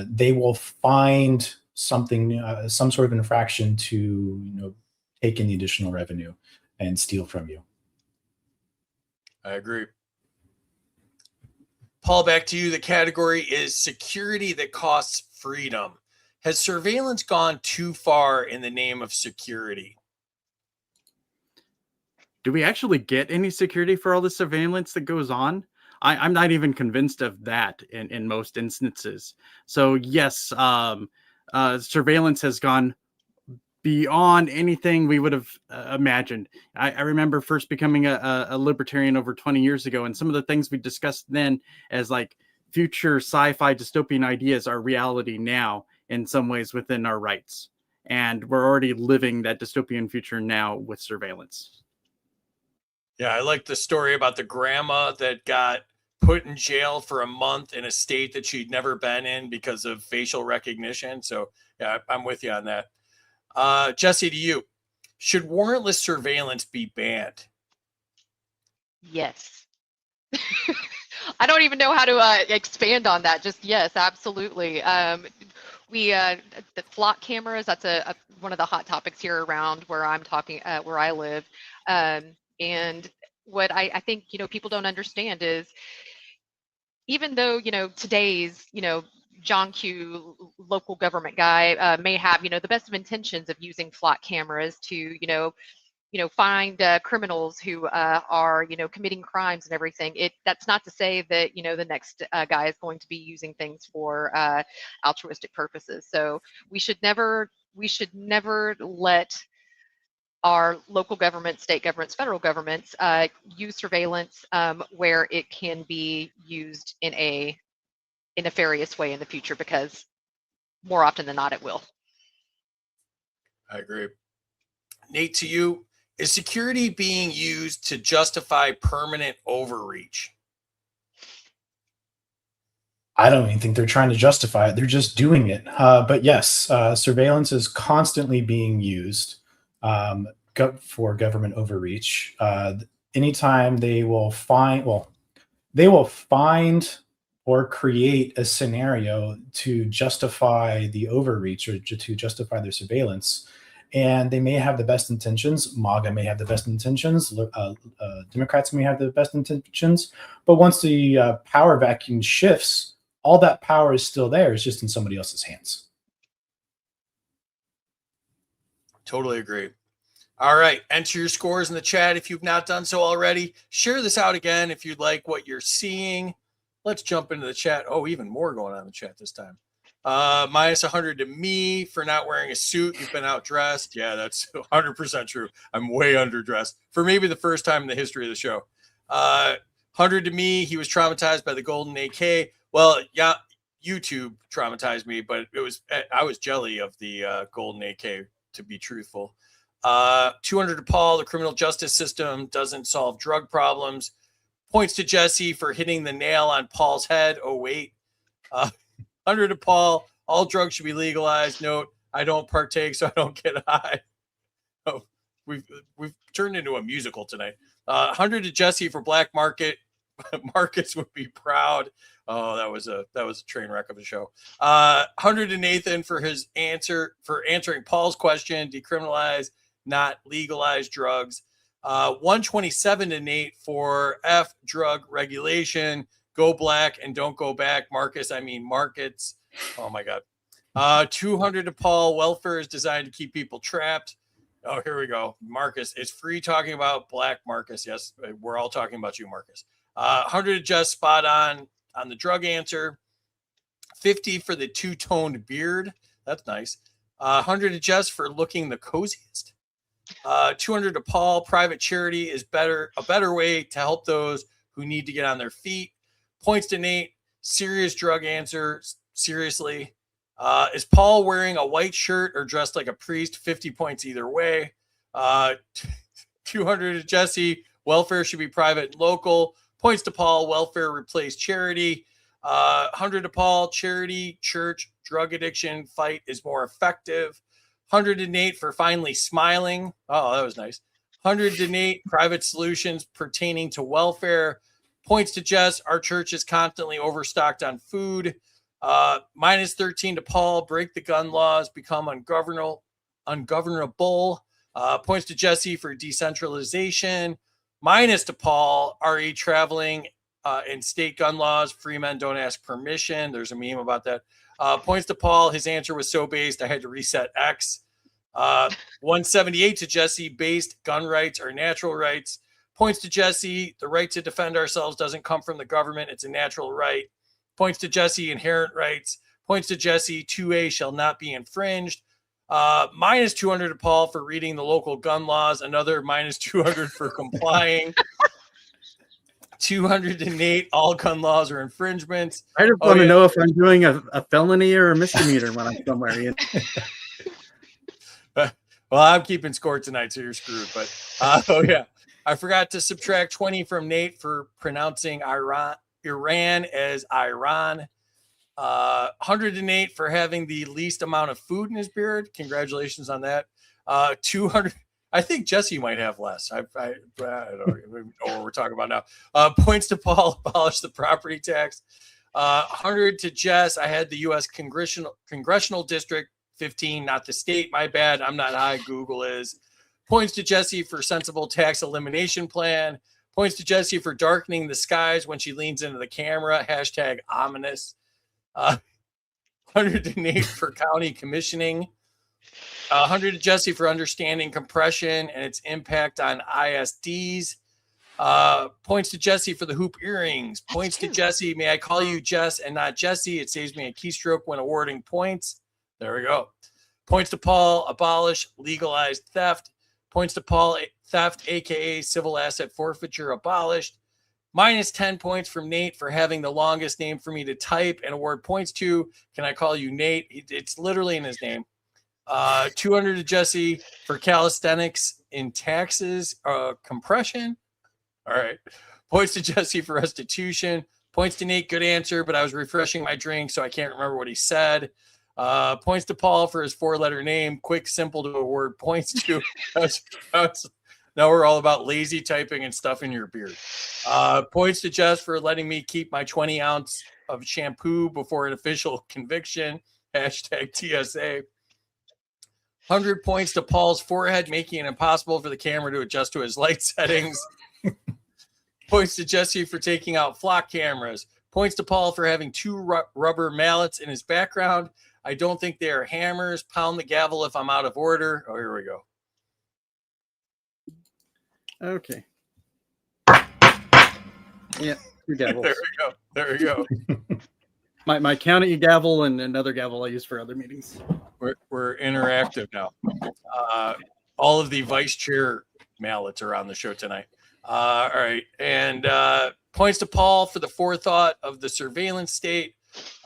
they will find something, some sort of infraction to take in the additional revenue and steal from you. I agree. Paul, back to you. The category is security that costs freedom. Has surveillance gone too far in the name of security? Do we actually get any security for all the surveillance that goes on? I'm not even convinced of that in most instances. So yes, surveillance has gone beyond anything we would have imagined. I remember first becoming a libertarian over 20 years ago, and some of the things we discussed then as like future sci-fi dystopian ideas are reality now in some ways within our rights. And we're already living that dystopian future now with surveillance. Yeah, I like the story about the grandma that got put in jail for a month in a state that she'd never been in because of facial recognition. So yeah, I'm with you on that. Jessi, to you. Should warrantless surveillance be banned? Yes. I don't even know how to expand on that. Just yes, absolutely. The flock cameras, that's one of the hot topics here around where I'm talking, where I live. And what I think, people don't understand is, even though, today's, John Q local government guy may have, the best of intentions of using flock cameras to, find criminals who are, committing crimes and everything. That's not to say that, the next guy is going to be using things for altruistic purposes. So we should never let our local governments, state governments, federal governments use surveillance where it can be used in a nefarious way in the future, because more often than not it will. I agree. Nate, to you. Is security being used to justify permanent overreach? I don't even think they're trying to justify it. They're just doing it. But yes, surveillance is constantly being used for government overreach. Anytime they will find or create a scenario to justify the overreach or to justify their surveillance. And they may have the best intentions. MAGA may have the best intentions. Democrats may have the best intentions. But once the power vacuum shifts, all that power is still there. It's just in somebody else's hands. Totally agree. All right. Enter your scores in the chat if you've not done so already. Share this out again if you'd like what you're seeing. Let's jump into the chat. Oh, even more going on in the chat this time. Minus 100 to me for not wearing a suit. You've been outdressed. Yeah, that's 100% true. I'm way underdressed for maybe the first time in the history of the show. 100 to me. He was traumatized by the golden AK. Well, yeah, YouTube traumatized me, but I was jelly of the golden AK, to be truthful. 200 to Paul. The criminal justice system doesn't solve drug problems. Points to Jessi for hitting the nail on Paul's head. Oh, wait. 100 to Paul. All drugs should be legalized. Note, I don't partake, so I don't get high. Oh, we've turned into a musical tonight. 100 to Jessi for black market. Marcus would be proud. Oh, that was a train wreck of a show. 100 to Nathan for his answering Paul's question. Decriminalize, not legalize drugs. 127 to Nate for F drug regulation. Go black and don't go back. Marcus, I mean markets. Oh my God. 200 to Paul. Welfare is designed to keep people trapped. Oh, here we go. Marcus, it's free talking about black. Marcus, yes, we're all talking about you, Marcus. 100 to just spot on the drug answer. 50 for the two-toned beard. That's nice. 100 to Jess for looking the coziest. 200 to Paul. Private charity is a better way to help those who need to get on their feet. Points to Nate. Serious drug answer. Seriously. Is Paul wearing a white shirt or dressed like a priest? 50 points either way. 200 to Jessi. Welfare should be private and local. Points to Paul. Welfare replace charity. 100 to Paul. Charity, church, drug addiction fight is more effective. 100 to Nate for finally smiling. Oh, that was nice. 100 to Nate, private solutions pertaining to welfare. Points to Jess, our church is constantly overstocked on food. Minus 13 to Paul, break the gun laws, become ungovernable. Points to Jessi for decentralization. Minus to Paul, RE traveling and state gun laws. Free men don't ask permission. There's a meme about that. Points to Paul, his answer was so based, I had to reset X. 178 to Jessi, based gun rights are natural rights. Points to Jessi, the right to defend ourselves doesn't come from the government. It's a natural right. Points to Jessi, inherent rights. Points to Jessi, 2A shall not be infringed. Minus 200 to Paul for reading the local gun laws. Another minus 200 for complying. 200 to Nate, all gun laws are infringements. I just want to know if I'm doing a felony or a misdemeanor when I'm somewhere. You know? Well, I'm keeping score tonight, so you're screwed. But I forgot to subtract 20 from Nate for pronouncing Iran as Iran. 100 to Nate for having the least amount of food in his beard. Congratulations on that. 200. I think Jessi might have less. I don't know what we're talking about now. Points to Paul, abolish the property tax. 100 to Jess. I had the U.S. Congressional District 15, not the state. My bad. I'm not high. Google is. Points to Jessi for sensible tax elimination plan. Points to Jessi for darkening the skies when she leans into the camera. Hashtag ominous. 100 to Nate for county commissioning. 100 to Jessi for understanding compression and its impact on ISDs. Points to Jessi for the hoop earrings. Points to Jessi. May I call you Jess and not Jessi? It saves me a keystroke when awarding points. There we go. Points to Paul, abolish legalized theft. Points to Paul, theft, aka civil asset forfeiture, abolished. Minus 10 points from Nate for having the longest name for me to type and award points to. Can I call you Nate? It's literally in his name. 200 to Jessi for calisthenics in taxes, compression. All right. Points to Jessi for restitution. Points to Nate, good answer, but I was refreshing my drink, so I can't remember what he said. Points to Paul for his 4-letter name. Quick, simple to award points to. Now we're all about lazy typing and stuff in your beard. Points to Jess for letting me keep my 20 ounce of shampoo before an official conviction. Hashtag TSA. 100 points to Paul's forehead, making it impossible for the camera to adjust to his light settings. Points to Jessi for taking out flock cameras. Points to Paul for having 2 rubber mallets in his background. I don't think they are hammers. Pound the gavel if I'm out of order. Oh, here we go. Okay. Yeah, 2 gavels. There we go. My county gavel and another gavel I use for other meetings. We're interactive now. All of the vice chair mallets are on the show tonight. All right. And points to Paul for the forethought of the surveillance state.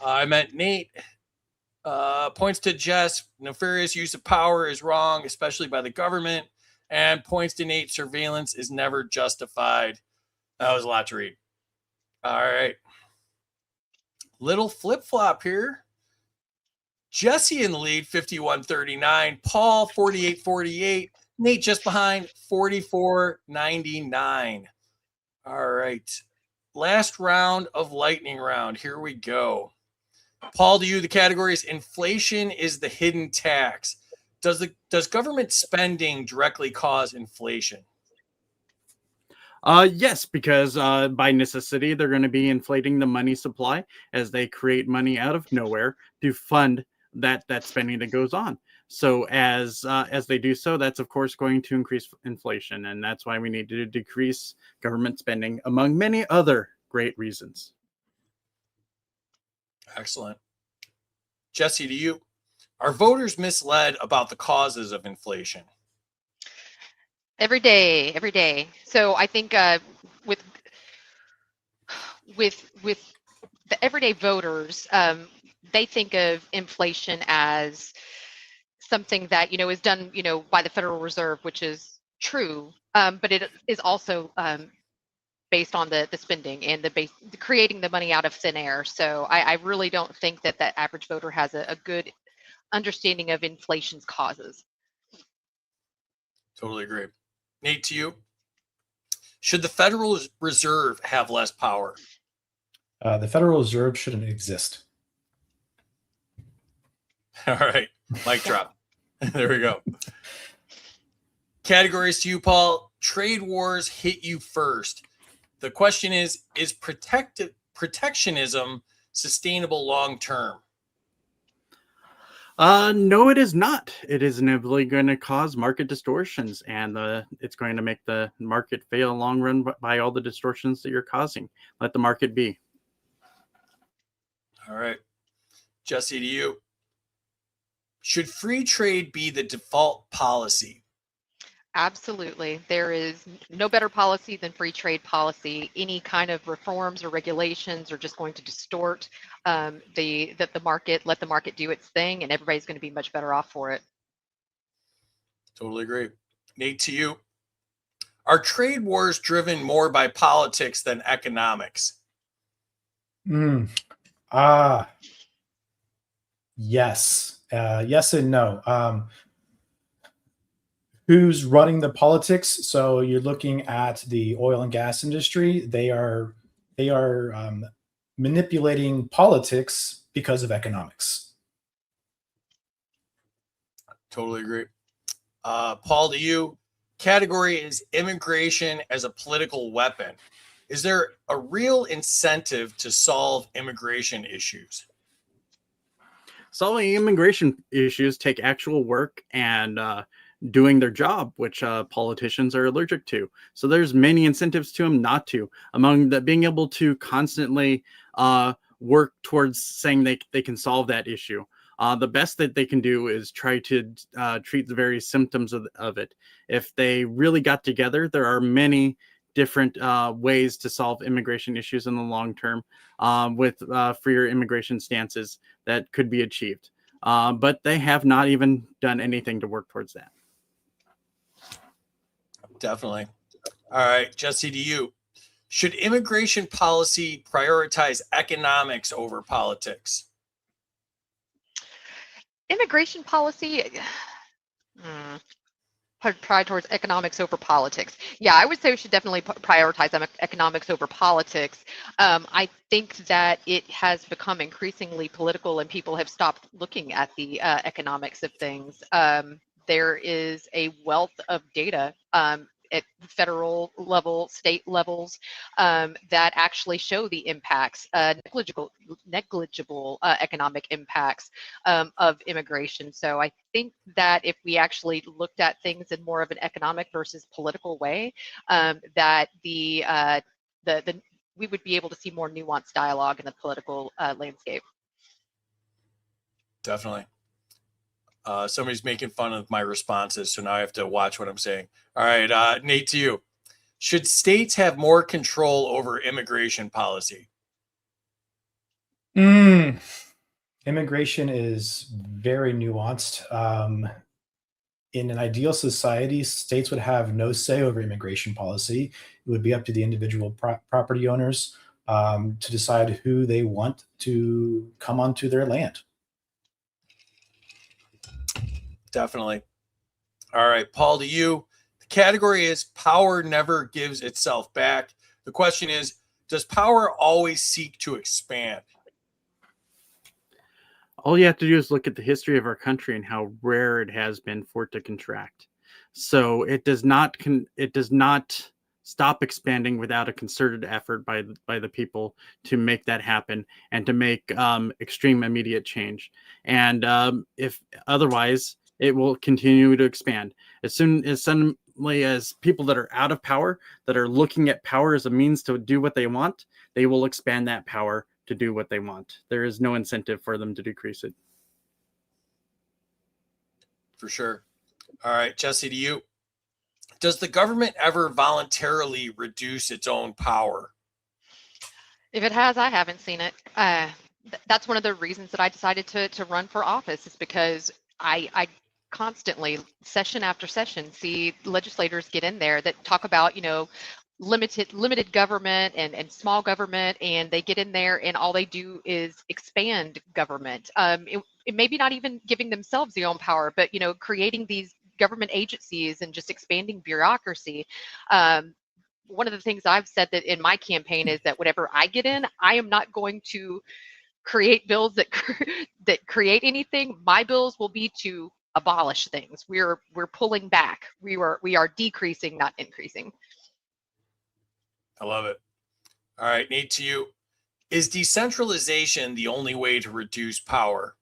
I meant Nate. Points to Jess. Nefarious use of power is wrong, especially by the government. And points to Nate. Surveillance is never justified. That was a lot to read. All right. Little flip-flop here. Jessi in the lead, 51-39. Paul, 48-48. Nate just behind, 44-99. All right. Last round of lightning round. Here we go. Paul, to you, the category is inflation is the hidden tax. Does government spending directly cause inflation? Yes, because by necessity, they're going to be inflating the money supply as they create money out of nowhere to fund that spending that goes on. So as they do so, that's of course going to increase inflation, and that's why we need to decrease government spending, among many other great reasons. Excellent. Jessi, to you, are voters misled about the causes of inflation? Every day. So I think with the everyday voters, they think of inflation as something that is done by the Federal Reserve, which is true, but it is also based on the spending and the creating the money out of thin air. So I really don't think that average voter has a good understanding of inflation's causes. Totally agree. Nate, to you. Should the Federal Reserve have less power? The Federal Reserve shouldn't exist. All right. Mic drop. There we go. Categories to you, Paul. Trade wars hit you first. The question is protectionism sustainable long term? No, it is not. It is inevitably going to cause market distortions, and it's going to make the market fail long run by all the distortions that you're causing. Let the market be. All right. Jessi, to you. Should free trade be the default policy? Absolutely. There is no better policy than free trade policy. Any kind of reforms or regulations are just going to distort the market, let the market do its thing, and everybody's going to be much better off for it. Totally agree. Nate, to you. Are trade wars driven more by politics than economics? Yes. Yes and no. Who's running the politics? So you're looking at the oil and gas industry. They are manipulating politics because of economics. Totally agree. Paul, to you. Category is immigration as a political weapon. Is there a real incentive to solve immigration issues? Solving immigration issues take actual work and doing their job, which politicians are allergic to. So there's many incentives to them not to. Among the being able to constantly work towards saying they can solve that issue. The best that they can do is try to treat the very symptoms of it. If they really got together, there are many different ways to solve immigration issues in the long term with freer immigration stances that could be achieved. But they have not even done anything to work towards that. Definitely. All right, Jessi, to you. Should immigration policy prioritize economics over politics? Immigration policy, prioritize towards economics over politics. Yeah, I would say we should definitely prioritize economics over politics. I think that it has become increasingly political and people have stopped looking at the economics of things. There is a wealth of data at federal level, state levels that actually show the impacts, negligible economic impacts of immigration. So I think that if we actually looked at things in more of an economic versus political way, that we would be able to see more nuanced dialogue in the political landscape. Definitely. Somebody's making fun of my responses, so now I have to watch what I'm saying. All right, Nate, to you. Should states have more control over immigration policy? Immigration is very nuanced. In an ideal society, states would have no say over immigration policy. It would be up to the individual property owners to decide who they want to come onto their land. Definitely. All right, Paul, to you. The category is power never gives itself back. The question is, does power always seek to expand? All you have to do is look at the history of our country and how rare it has been for it to contract. So it does not stop expanding without a concerted effort by the people to make that happen and to make extreme immediate change. And if otherwise, it will continue to expand. As suddenly as people that are out of power, that are looking at power as a means to do what they want, they will expand that power to do what they want. There is no incentive for them to decrease it. For sure. All right, Jessi, to you. Does the government ever voluntarily reduce its own power? If it has, I haven't seen it. That's one of the reasons that I decided to run for office, is because I constantly, session after session, see legislators get in there that talk about, limited government and small government, and they get in there and all they do is expand government. maybe not even giving themselves their own power, but creating these government agencies and just expanding bureaucracy. One of the things I've said that in my campaign is that whenever I get in, I am not going to create bills that that create anything. My bills will be to abolish things. We're pulling back. We are decreasing, not increasing. I love it. All right, Nate, to you. Is decentralization the only way to reduce power?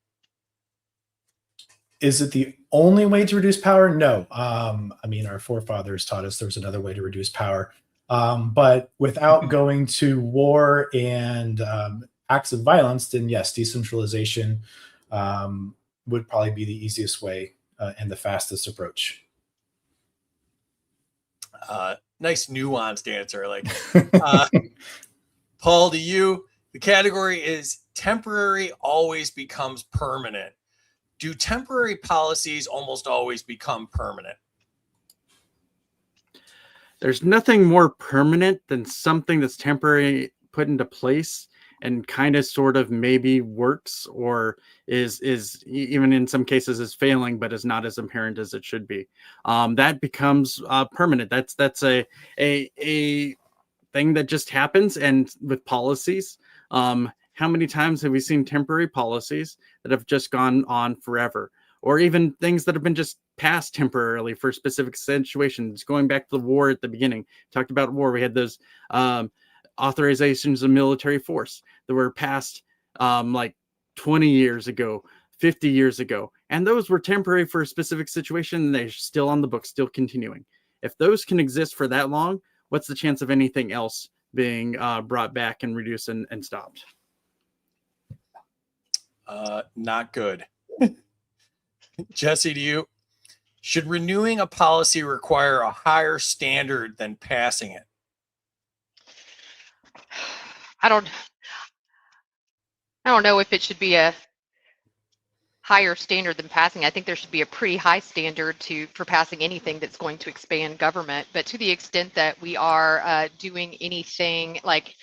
Is it the only way to reduce power? No. I mean, our forefathers taught us there was another way to reduce power. But without going to war and acts of violence, then yes, decentralization would probably be the easiest way and the fastest approach. Nice nuanced answer. Like, Paul, to you, the category is temporary always becomes permanent. Do temporary policies almost always become permanent? There's nothing more permanent than something that's temporary put into place and kind of sort of maybe works or is even in some cases is failing, but is not as apparent as it should be. That becomes permanent. That's a thing that just happens. And with policies, how many times have we seen temporary policies that have just gone on forever? Or even things that have been just passed temporarily for specific situations. Going back to the war at the beginning, talked about war. We had those authorizations of military force that were passed like 20 years ago, 50 years ago. And those were temporary for a specific situation. And they're still on the books, still continuing. If those can exist for that long, what's the chance of anything else being brought back and reduced and stopped? Not good. Jessi, to you. Should renewing a policy require a higher standard than passing it? I don't know if it should be a higher standard than passing. I think there should be a pretty high standard for passing anything that's going to expand government. But to the extent that we are doing anything like,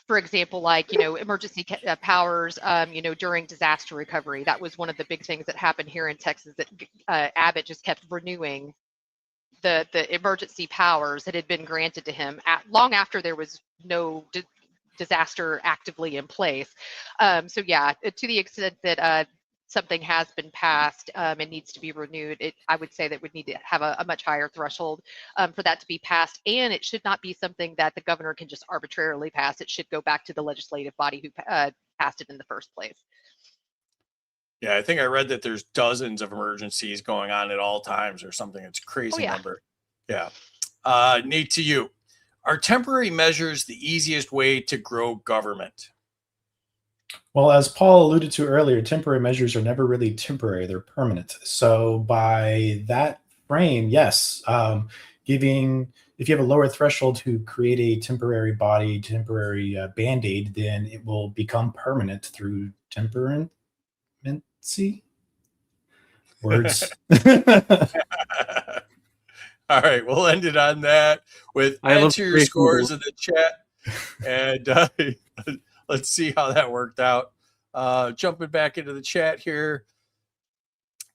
for example, like, emergency powers, during disaster recovery. That was one of the big things that happened here in Texas, that Abbott just kept renewing the emergency powers that had been granted to him long after there was no disaster actively in place. So yeah, to the extent that something has been passed and needs to be renewed, I would say that would need to have a much higher threshold for that to be passed. And it should not be something that the governor can just arbitrarily pass. It should go back to the legislative body who passed it in the first place. Yeah, I think I read that there's dozens of emergencies going on at all times or something. It's a crazy number. Yeah. Nate, to you. Are temporary measures the easiest way to grow government? Well, as Paul alluded to earlier, temporary measures are never really temporary, they're permanent. So by that frame, yes, if you have a lower threshold to create a temporary body, temporary Band-Aid, then it will become permanent through temperancy. Words. All right, we'll end it on that with enter your scores in the chat. And let's see how that worked out. Jumping back into the chat here.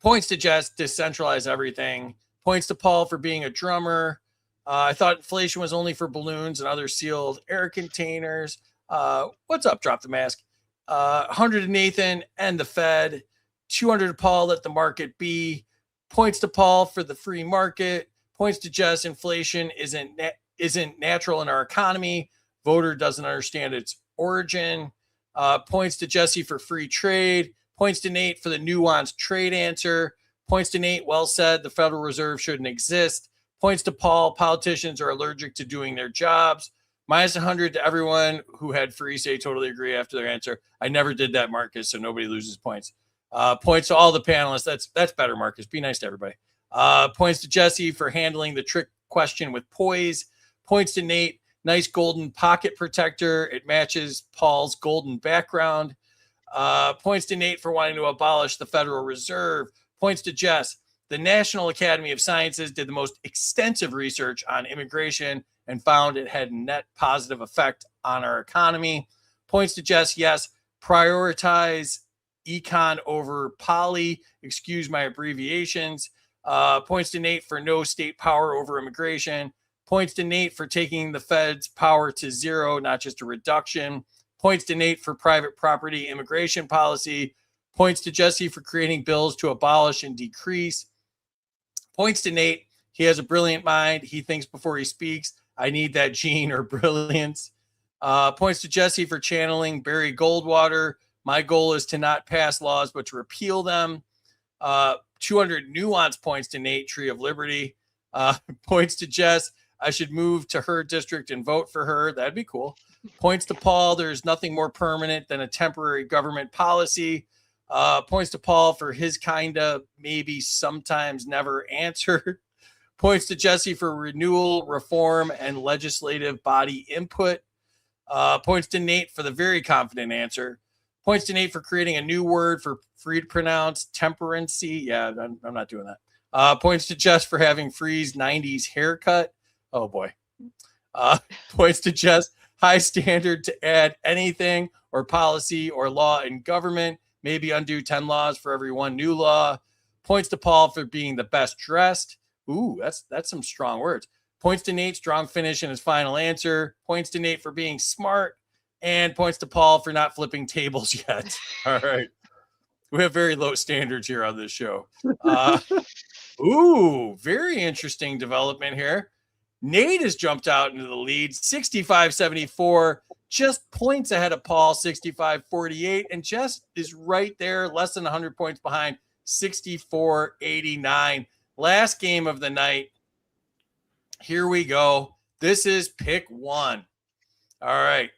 Points to Jess, decentralize everything. Points to Paul for being a drummer. I thought inflation was only for balloons and other sealed air containers. What's up, Drop the Mask? 100 to Nathan and the Fed. 200 to Paul, let the market be. Points to Paul for the free market. Points to Jess, inflation isn't natural in our economy. Voter doesn't understand its origin. Points to Jessi for free trade. Points to Nate for the nuanced trade answer. Points to Nate, well said, the Federal Reserve shouldn't exist. Points to Paul, politicians are allergic to doing their jobs. Minus 100 to everyone who had free say totally agree after their answer. I never did that, Marcus, so nobody loses points. Points to all the panelists. That's better, Marcus. Be nice to everybody. Points to Jessi for handling the trick question with poise. Points to Nate. Nice golden pocket protector. It matches Paul's golden background. Points to Nate for wanting to abolish the Federal Reserve. Points to Jess. The National Academy of Sciences did the most extensive research on immigration and found it had net positive effect on our economy. Points to Jess. Yes, prioritize econ over poly. Excuse my abbreviations. Points to Nate for no state power over immigration. Points to Nate for taking the Fed's power to zero, not just a reduction. Points to Nate for private property immigration policy. Points to Jessi for creating bills to abolish and decrease. Points to Nate. He has a brilliant mind. He thinks before he speaks. I need that gene or brilliance. Points to Jessi for channeling Barry Goldwater. My goal is to not pass laws, but to repeal them. 200 nuance points to Nate, Tree of Liberty. Points to Jess. I should move to her district and vote for her. That'd be cool. Points to Paul. There's nothing more permanent than a temporary government policy. Points to Paul for his kind of maybe sometimes never answered. Points to Jessi for renewal, reform, and legislative body input. Points to Nate for the very confident answer. Points to Nate for creating a new word for free to pronounce, temperancy. Yeah, I'm not doing that. Points to Jess for having Free's 90s haircut. Oh, boy. Points to Jess, high standard to add anything or policy or law in government. Maybe undo 10 laws for every one new law. Points to Paul for being the best dressed. Ooh, that's some strong words. Points to Nate, strong finish in his final answer. Points to Nate for being smart. And points to Paul for not flipping tables yet. All right. We have very low standards here on this show. Ooh, very interesting development here. Nate has jumped out into the lead, 65-74, just points ahead of Paul, 65-48. And Jess is right there, less than 100 points behind, 64-89. Last game of the night. Here we go. This is pick one. All right.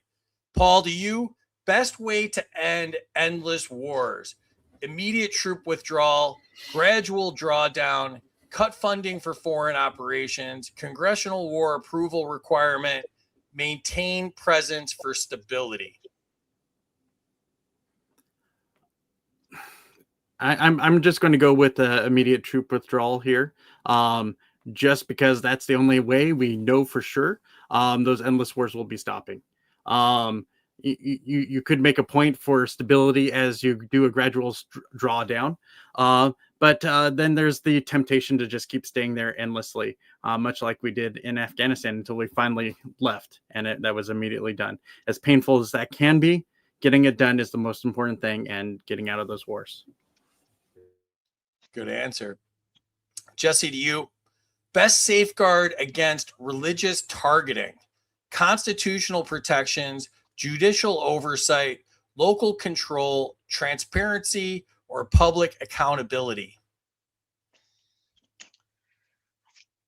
Paul, to you, best way to end endless wars: immediate troop withdrawal, gradual drawdown, cut funding for foreign operations, congressional war approval requirement, maintain presence for stability. I'm just going to go with the immediate troop withdrawal here, just because that's the only way we know for sure those endless wars will be stopping. You could make a point for stability as you do a gradual drawdown, but then there's the temptation to just keep staying there endlessly, much like we did in Afghanistan until we finally left, and that was immediately done. As painful as that can be, getting it done is the most important thing, and getting out of those wars. Good answer. Jessi, to you, best safeguard against religious targeting: constitutional protections, judicial oversight, local control, transparency, or public accountability.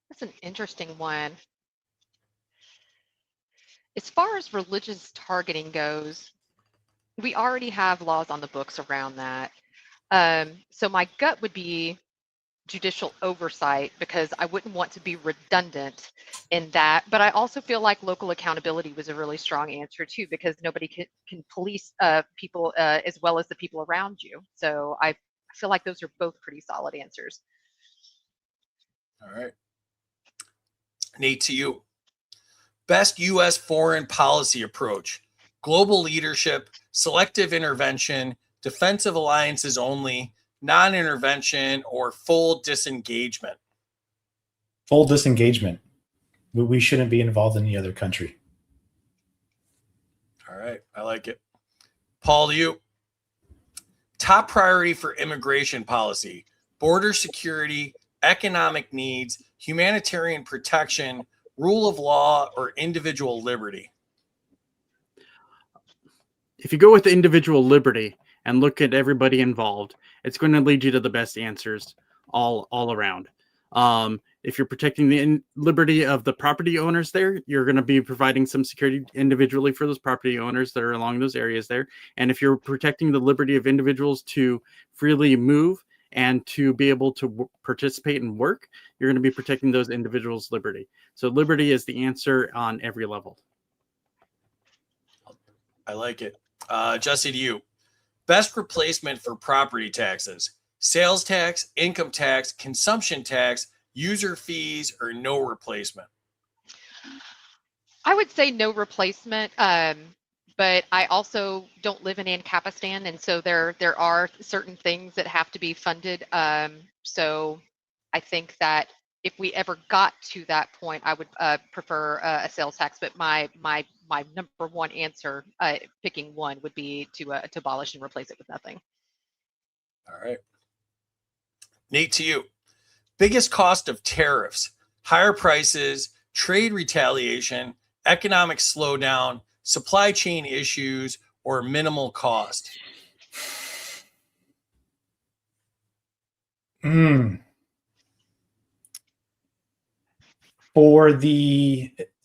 That's an interesting one. As far as religious targeting goes, we already have laws on the books around that. So my gut would be judicial oversight, because I wouldn't want to be redundant in that. But I also feel like local accountability was a really strong answer too, because nobody can police people as well as the people around you. So I feel like those are both pretty solid answers. All right. Nate, to you. Best U.S. foreign policy approach: global leadership, selective intervention, defensive alliances only, non-intervention, or full disengagement. Full disengagement. We shouldn't be involved in any other country. All right. I like it. Paul, to you. Top priority for immigration policy: border security, economic needs, humanitarian protection, rule of law, or individual liberty. If you go with individual liberty and look at everybody involved, it's going to lead you to the best answers all around. If you're protecting the liberty of the property owners there, you're going to be providing some security individually for those property owners that are along those areas there. And if you're protecting the liberty of individuals to freely move and to be able to participate and work, you're going to be protecting those individuals' liberty. So liberty is the answer on every level. I like it. Jessi, to you. Best replacement for property taxes: sales tax, income tax, consumption tax, user fees, or no replacement. I would say no replacement. but I also don't live in Ancapistan, and so there are certain things that have to be funded. So I think that if we ever got to that point, I would prefer a sales tax. But my number one answer, picking one, would be to abolish and replace it with nothing. All right. Nate, to you. Biggest cost of tariffs, higher prices, trade retaliation, economic slowdown, supply chain issues, or minimal cost?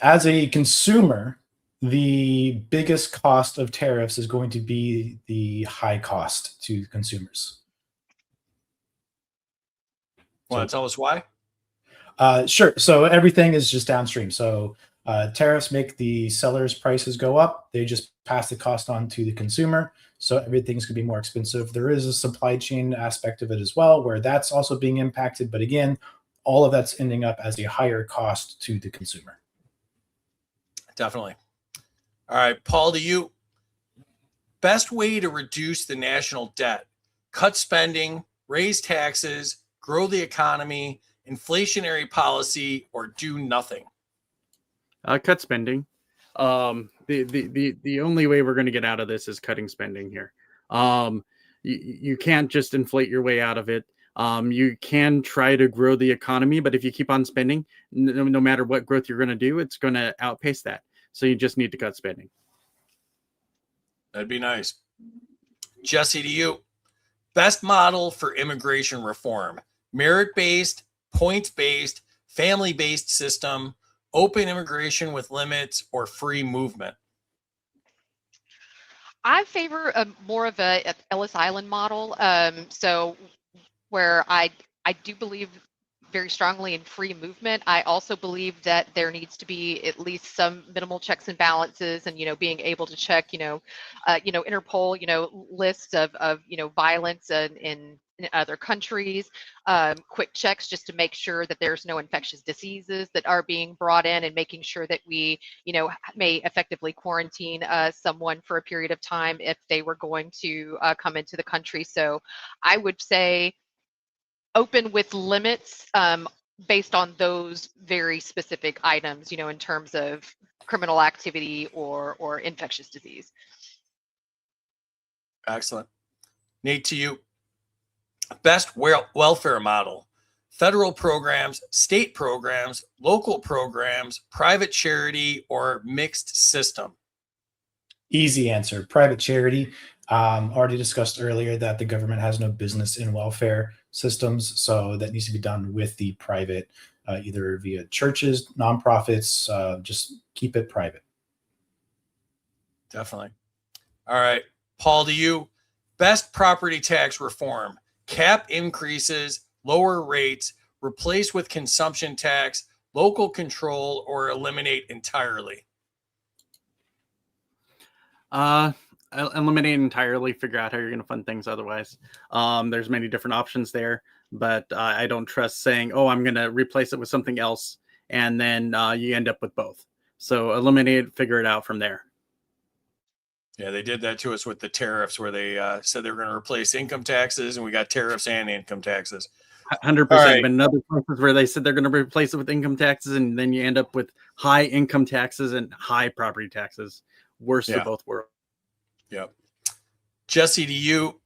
As a consumer, the biggest cost of tariffs is going to be the high cost to consumers. Want to tell us why? Sure. So everything is just downstream. So tariffs make the sellers' prices go up. They just pass the cost on to the consumer. So everything's going to be more expensive. There is a supply chain aspect of it as well, where that's also being impacted. But again, all of that's ending up as a higher cost to the consumer. Definitely. All right, Paul, to you. Best way to reduce the national debt: cut spending, raise taxes, grow the economy, inflationary policy, or do nothing? Cut spending. The only way we're going to get out of this is cutting spending here. You can't just inflate your way out of it. You can try to grow the economy, but if you keep on spending, no matter what growth you're going to do, it's going to outpace that. So you just need to cut spending. That'd be nice. Jessi, to you. Best model for immigration reform: merit-based, points-based, family-based system, open immigration with limits, or free movement? I favor more of a Ellis Island model. So where I do believe very strongly in free movement. I also believe that there needs to be at least some minimal checks and balances, and being able to check Interpol lists of violence in other countries, quick checks just to make sure that there's no infectious diseases that are being brought in, and making sure that we may effectively quarantine someone for a period of time if they were going to come into the country. So I would say open with limits based on those very specific items, in terms of criminal activity or infectious disease. Excellent. Nate, to you. Best welfare model: federal programs, state programs, local programs, private charity, or mixed system? Easy answer: private charity. Already discussed earlier that the government has no business in welfare systems, so that needs to be done with the private, either via churches, nonprofits. Just keep it private. Definitely. All right, Paul, to you. Best property tax reform: cap increases, lower rates, replace with consumption tax, local control, or eliminate entirely? Eliminate entirely. Figure out how you're going to fund things otherwise. There's many different options there, but I don't trust saying, oh, I'm going to replace it with something else, and then you end up with both. So eliminate, figure it out from there. Yeah, they did that to us with the tariffs, where they said they were going to replace income taxes, and we got tariffs and income taxes. 100%. Right. But in other places where they said they're going to replace it with income taxes, and then you end up with high income taxes and high property taxes. Worst of both worlds. Yep. Jessi, to you.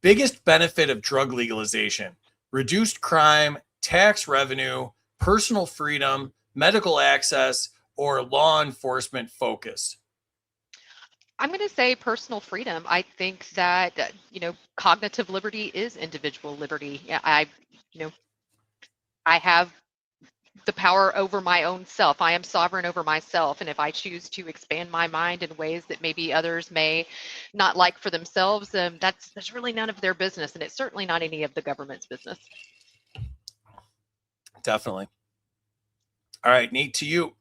Biggest benefit of drug legalization: reduced crime, tax revenue, personal freedom, medical access, or law enforcement focus? I'm going to say personal freedom. I think that cognitive liberty is individual liberty. I have the power over my own self. I am sovereign over myself, and if I choose to expand my mind in ways that maybe others may not like for themselves, that's really none of their business, and it's certainly not any of the government's business. Definitely. All right, Nate, to you.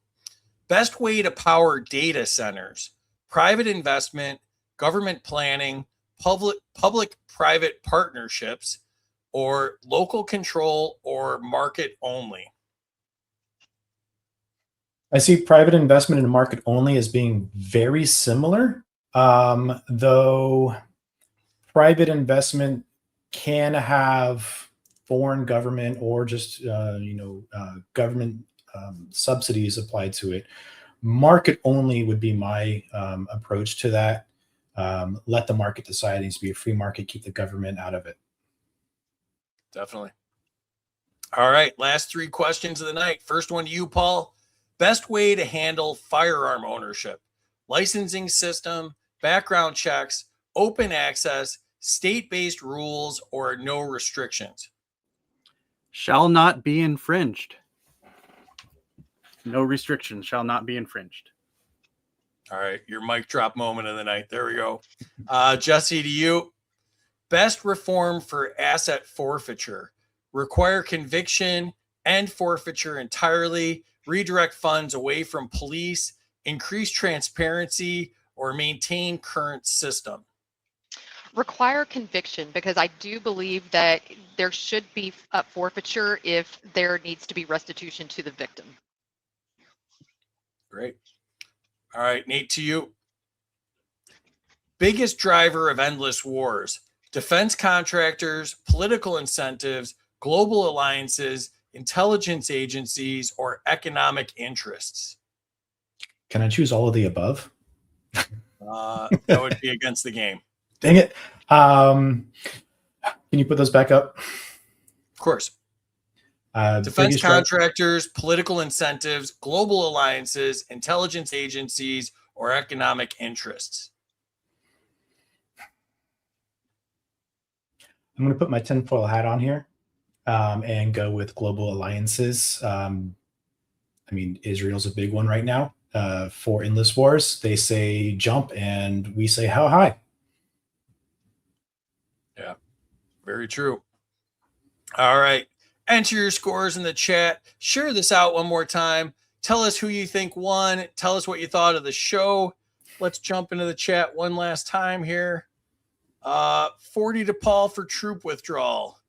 Best way to power data centers: private investment, government planning, public-private partnerships, or local control or market only? I see private investment in market only as being very similar, though private investment can have foreign government or just government subsidies applied to it. Market only would be my approach to that. Let the market decide. It needs to be a free market. Keep the government out of it. Definitely. All right, last 3 questions of the night. First one to you, Paul. Best way to handle firearm ownership: licensing system, background checks, open access, state-based rules, or no restrictions? Shall not be infringed. No restrictions shall not be infringed. All right, your mic drop moment of the night. There we go. Jessi, to you. Best reform for asset forfeiture: require conviction, end forfeiture entirely, redirect funds away from police, increase transparency, or maintain current system? Require conviction, because I do believe that there should be a forfeiture if there needs to be restitution to the victim. Great. All right, Nate, to you. Biggest driver of endless wars: defense contractors, political incentives, global alliances, intelligence agencies, or economic interests? Can I choose all of the above? That would be against the game. Dang it. Can you put those back up? Of course. Defense biggest driver- contractors, political incentives, global alliances, intelligence agencies, or economic interests? I'm going to put my tinfoil hat on here and go with global alliances. Israel's a big one right now for endless wars. They say jump and we say how high. Yeah, very true. All right. Enter your scores in the chat. Share this out one more time. Tell us who you think won. Tell us what you thought of the show. Let's jump into the chat one last time here. 40 to Paul for troop withdrawal.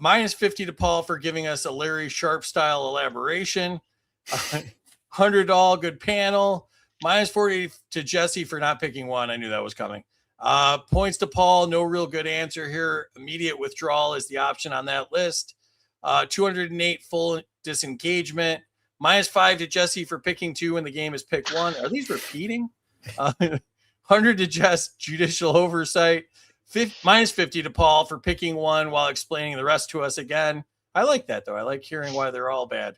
Minus 50 to Paul for giving us a Larry Sharp style elaboration. 100 to all, good panel. Minus 40 to Jessi for not picking one. I knew that was coming. Points to Paul, no real good answer here. Immediate withdrawal is the option on that list. 208 full disengagement. Minus 5 to Jessi for picking 2 when the game is pick 1. Are these repeating? 100 to Jess, judicial oversight. Minus 50 to Paul for picking 1 while explaining the rest to us again. I like that, though. I like hearing why they're all bad.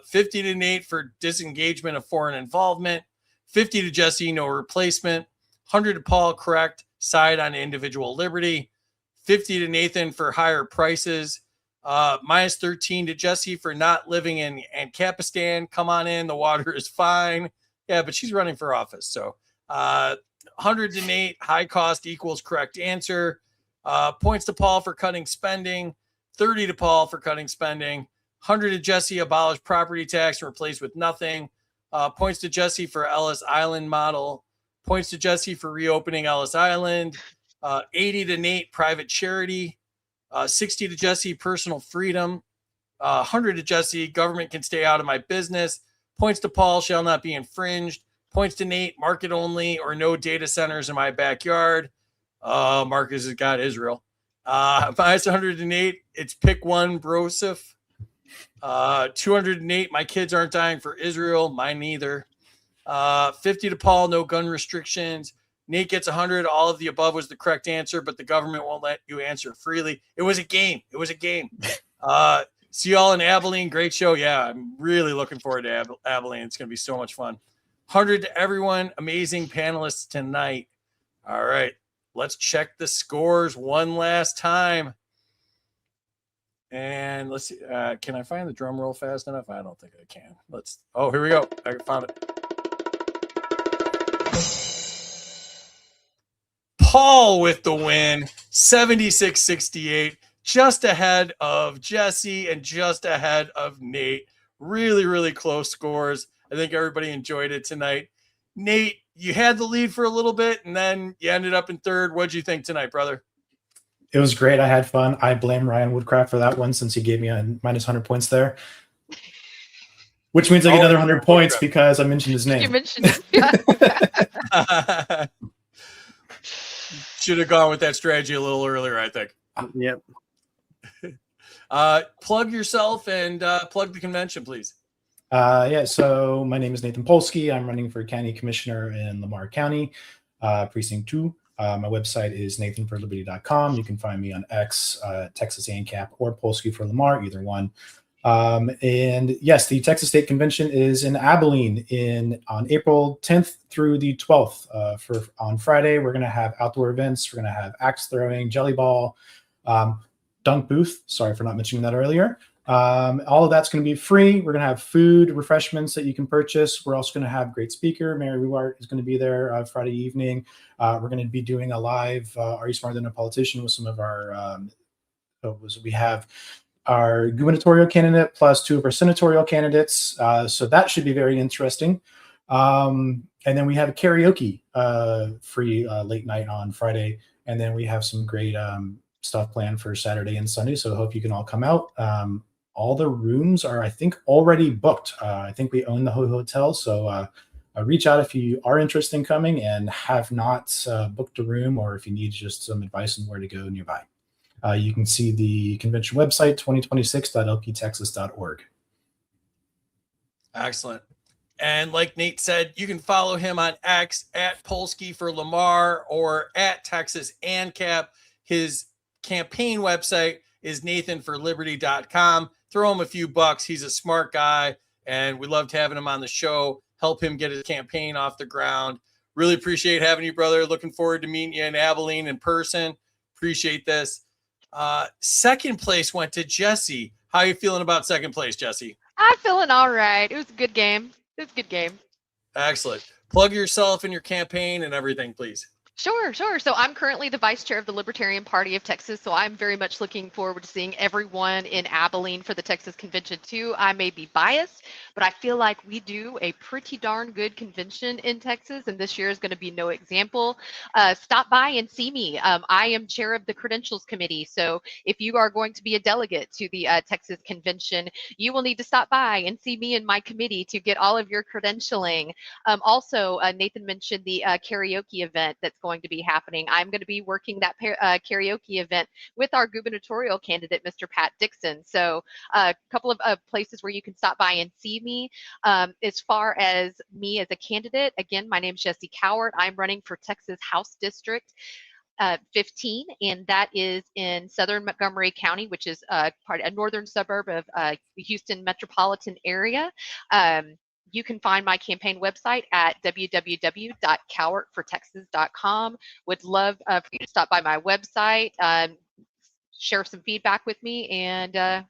50 to Nate for disengagement of foreign involvement. 50 to Jessi, no replacement. 100 to Paul, correct. Side on individual liberty. 50 to Nathan for higher prices. Minus 13 to Jessi for not living in Ancapistan. Come on in. The water is fine. Yeah, but she's running for office. So 100 to Nate, high cost equals correct answer. Points to Paul for cutting spending. 30 to Paul for cutting spending. 100 to Jessi, abolish property tax and replace with nothing. Points to Jessi for Ellis Island model. Points to Jessi for reopening Ellis Island. 80 to Nate, private charity. 60 to Jessi, personal freedom. 100 to Jessi, government can stay out of my business. Points to Paul, shall not be infringed. Points to Nate, market only or no data centers in my backyard. Marcus has got Israel. Minus 100 to Nate, it's pick 1, Broseph. 200 to Nate, my kids aren't dying for Israel. Mine neither. 50 to Paul, no gun restrictions. Nate gets 100. All of the above was the correct answer, but the government won't let you answer freely. It was a game. It was a game. See y'all in Abilene. Great show. Yeah, I'm really looking forward to Abilene. It's going to be so much fun. 100 to everyone. Amazing panelists tonight. All right. Let's check the scores one last time. And let's see. Can I find the drum roll fast enough? I don't think I can. Oh, here we go. I found it. Paul with the win, 76-68, just ahead of Jessi and just ahead of Nate. Really, really close scores. I think everybody enjoyed it tonight. Nate, you had the lead for a little bit, and then you ended up in third. What'd you think tonight, brother? It was great. I had fun. I blame Ryan Woodcraft for that one since he gave me a minus 100 points there. Which means I get Oh, another yeah, 100 road points trip. because I mentioned his You name. mentioned it. Yeah. Should have gone with that strategy a little earlier, I think. Yep. Plug yourself and plug the convention, please. Yeah, so my name is Nathan Polsky. I'm running for county commissioner in Lamar County, precinct 2. My website is nathanforliberty.com. You can find me on X, Texas ANCAP, or Polsky for Lamar, either one. And yes, the Texas State Convention is in Abilene on April 10th through the 12th. On Friday, we're going to have outdoor events. We're going to have axe throwing, jelly ball, dunk booth. Sorry for not mentioning that earlier. All of that's going to be free. We're going to have food, refreshments that you can purchase. We're also going to have great speaker. Mary Ruart is going to be there Friday evening. We're going to be doing a live Are You Smarter Than a Politician with some of our we have our gubernatorial candidate plus 2 of our senatorial candidates. So that should be very interesting. And then we have a karaoke free late night on Friday. And then we have some great stuff planned for Saturday and Sunday. So I hope you can all come out. All the rooms are, I think, already booked. I think we own the hotel. So reach out if you are interested in coming and have not booked a room, or if you need just some advice on where to go nearby. You can see the convention website, 2026.lptexas.org. Excellent. And like Nate said, you can follow him on X at Polsky for Lamar or at Texas ANCAP. His campaign website is nathanforliberty.com. Throw him a few bucks. He's a smart guy, and we loved having him on the show. Help him get his campaign off the ground. Really appreciate having you, brother. Looking forward to meeting you in Abilene in person. Appreciate this. Second place went to Jessi. How are you feeling about second place, Jessi? I'm feeling all right. It was a good game. Excellent. Plug yourself and your campaign and everything, please. Sure. So I'm currently the vice chair of the Libertarian Party of Texas. So I'm very much looking forward to seeing everyone in Abilene for the Texas Convention too. I may be biased, but I feel like we do a pretty darn good convention in Texas, and this year is going to be no example. Stop by and see me. I am chair of the Credentials Committee. So if you are going to be a delegate to the Texas Convention, you will need to stop by and see me and my committee to get all of your credentialing. Also, Nathan mentioned the karaoke event that's going to be happening. I'm going to be working that karaoke event with our gubernatorial candidate, Mr. Pat Dixon. So a couple of places where you can stop by and see me. As far as me as a candidate, again, my name is Jessi Cowart. I'm running for Texas House District 15, and that is in southern Montgomery County, which is a northern suburb of the Houston metropolitan area. You can find my campaign website at www.cowartfortexas.com. Would love for you to stop by my website, share some feedback with me, and I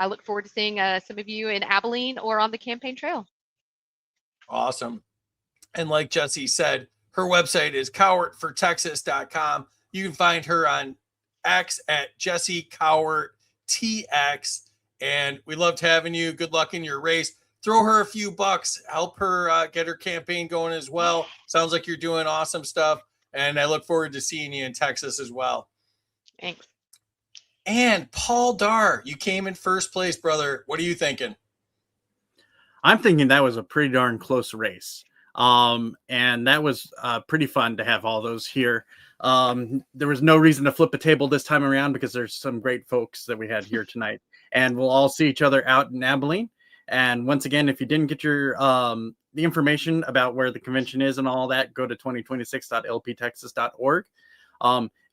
look forward to seeing some of you in Abilene or on the campaign trail. Awesome. And like Jessi said, her website is cowartfortexas.com. You can find her on X at Jessi Cowart TX. And we loved having you. Good luck in your race. Throw her a few bucks, help her get her campaign going as well. Sounds like you're doing awesome stuff. And I look forward to seeing you in Texas as well. Thanks. And Paul Darr, you came in first place, brother. What are you thinking? I'm thinking that was a pretty darn close race. And that was pretty fun to have all those here. There was no reason to flip a table this time around because there's some great folks that we had here tonight. And we'll all see each other out in Abilene. And once again, if you didn't get your the information about where the convention is and all that, go to 2026.lptexas.org.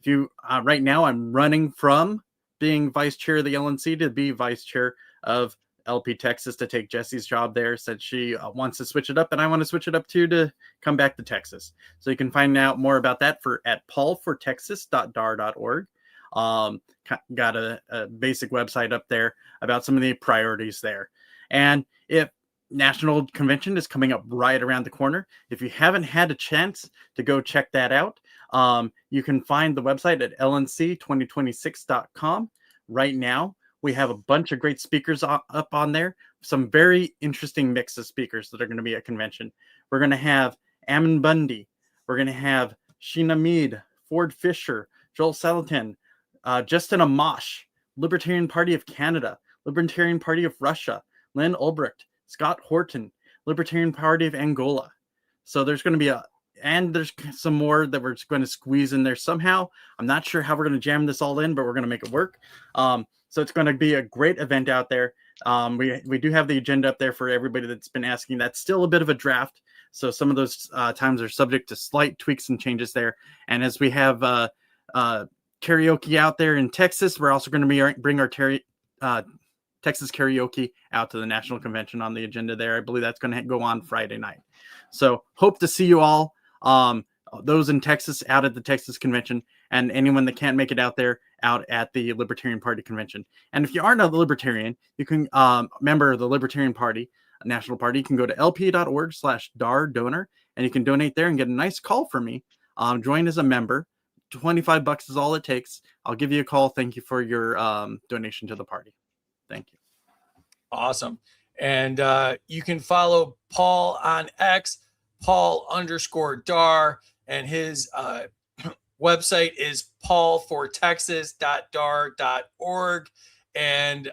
If you right now, I'm running from being vice chair of the LNC to be vice chair of LP Texas to take Jessi's job there. Said she wants to switch it up, and I want to switch it up too to come back to Texas. So you can find out more about that at paulfortexas.darr.org. Got a basic website up there about some of the priorities there. And if National Convention is coming up right around the corner, if you haven't had a chance to go check that out, you can find the website at lnc2026.com. Right now, we have a bunch of great speakers up on there. Some very interesting mix of speakers that are going to be at convention. We're going to have Ammon Bundy. We're going to have Sheena Mead, Ford Fisher, Joel Salatin, Justin Amash, Libertarian Party of Canada, Libertarian Party of Russia, Lynn Ulbricht, Scott Horton, Libertarian Party of Angola. So there's going to be and there's some more that we're going to squeeze in there somehow. I'm not sure how we're going to jam this all in, but we're going to make it work. So it's going to be a great event out there. We do have the agenda up there for everybody that's been asking. That's still a bit of a draft. So some of those times are subject to slight tweaks and changes there. And as we have karaoke out there in Texas, we're also going to bring our Texas karaoke out to the national convention on the agenda there. I believe that's going to go on Friday night. So hope to see you all. Those in Texas out at the Texas convention, and anyone that can't make it out there out at the Libertarian Party convention. And if you aren't a Libertarian, you can member of the Libertarian Party, National Party. You can go to lp.org/Darr donor, and you can donate there and get a nice call from me. Join as a member. $25 is all it takes. I'll give you a call. Thank you for your donation to the party. Thank you. Awesome. And you can follow Paul on X, Paul_Darr, and his website is paulfortexas.darr.org. And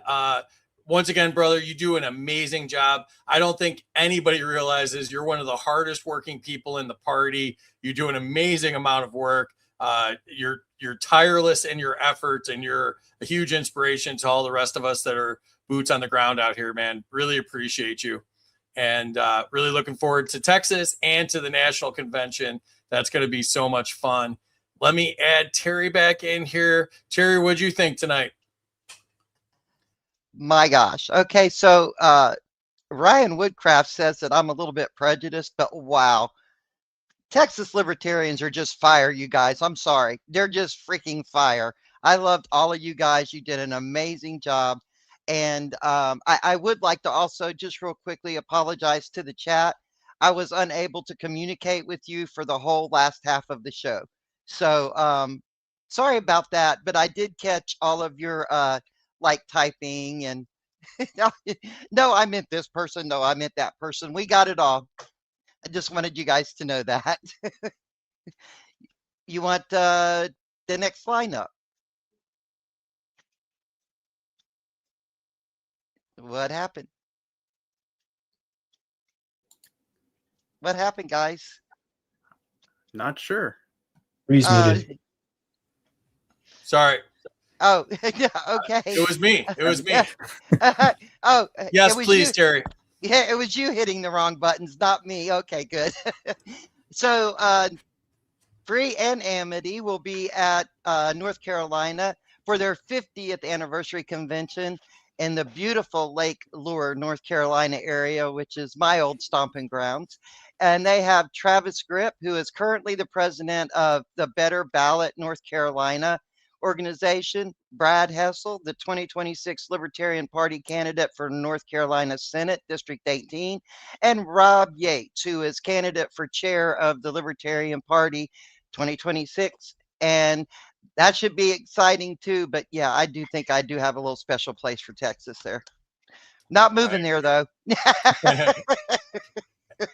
once again, brother, you do an amazing job. I don't think anybody realizes you're one of the hardest working people in the party. You do an amazing amount of work. You're tireless in your efforts, and you're a huge inspiration to all the rest of us that are boots on the ground out here, man. Really appreciate you. And really looking forward to Texas and to the national convention. That's going to be so much fun. Let me add Terry back in here. Terry, what'd you think tonight? My gosh. Okay, so Ryan Woodcraft says that I'm a little bit prejudiced, but wow. Texas libertarians are just fire, you guys. I'm sorry. They're just freaking fire. I loved all of you guys. You did an amazing job. And I would like to also just real quickly apologize to the chat. I was unable to communicate with you for the whole last half of the show. So sorry about that, but I did catch all of your like typing and no, I meant this person. No, I meant that person. We got it all. I just wanted you guys to know that. You want the next lineup? What happened? What happened, guys? Not sure. Breeze muted. Sorry. Oh, yeah, okay. It was me. It was me. Oh, Yes, it was please, you. Terry. Yeah, it was you hitting the wrong buttons, not me. Okay, good. So, Free and Amity will be at North Carolina for their 50th anniversary convention in the beautiful Lake Lure, North Carolina area, which is my old stomping grounds. And they have Travis Grip, who is currently the president of the Better Ballot North Carolina organization, Brad Hessel, the 2026 Libertarian Party candidate for North Carolina Senate, District 18, and Rob Yates, who is candidate for chair of the Libertarian Party 2026. And that should be exciting too. But yeah, I do think I do have a little special place for Texas there. Not moving there though.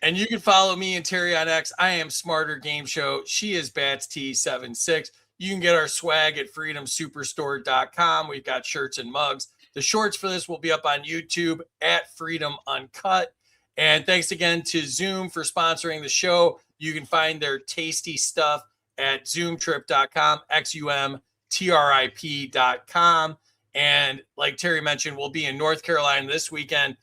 And you can follow me and Terry on X. I am Smarter Game Show. She is Bats T76. You can get our swag at freedomsuperstore.com. We've got shirts and mugs. The shorts for this will be up on YouTube at Freedom Uncut. And thanks again to Zoom for sponsoring the show. You can find their tasty stuff at zoomtrip.com, XUMTRIP.com. And like Terry mentioned, we'll be in North Carolina this weekend,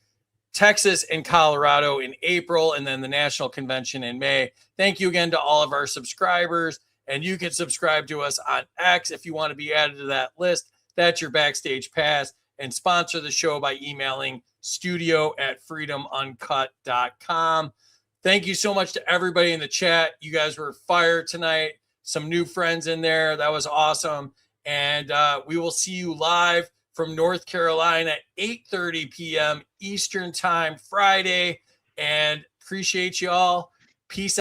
Texas and Colorado in April, and then the national convention in May. Thank you again to all of our subscribers. And you can subscribe to us on X if you want to be added to that list. That's your backstage pass. And sponsor the show by emailing studio@freedomuncut.com. Thank you so much to everybody in the chat. You guys were fire tonight. Some new friends in there. That was awesome. And we will see you live from North Carolina, 8:30 p.m. Eastern Time, Friday. And appreciate you all. Peace out.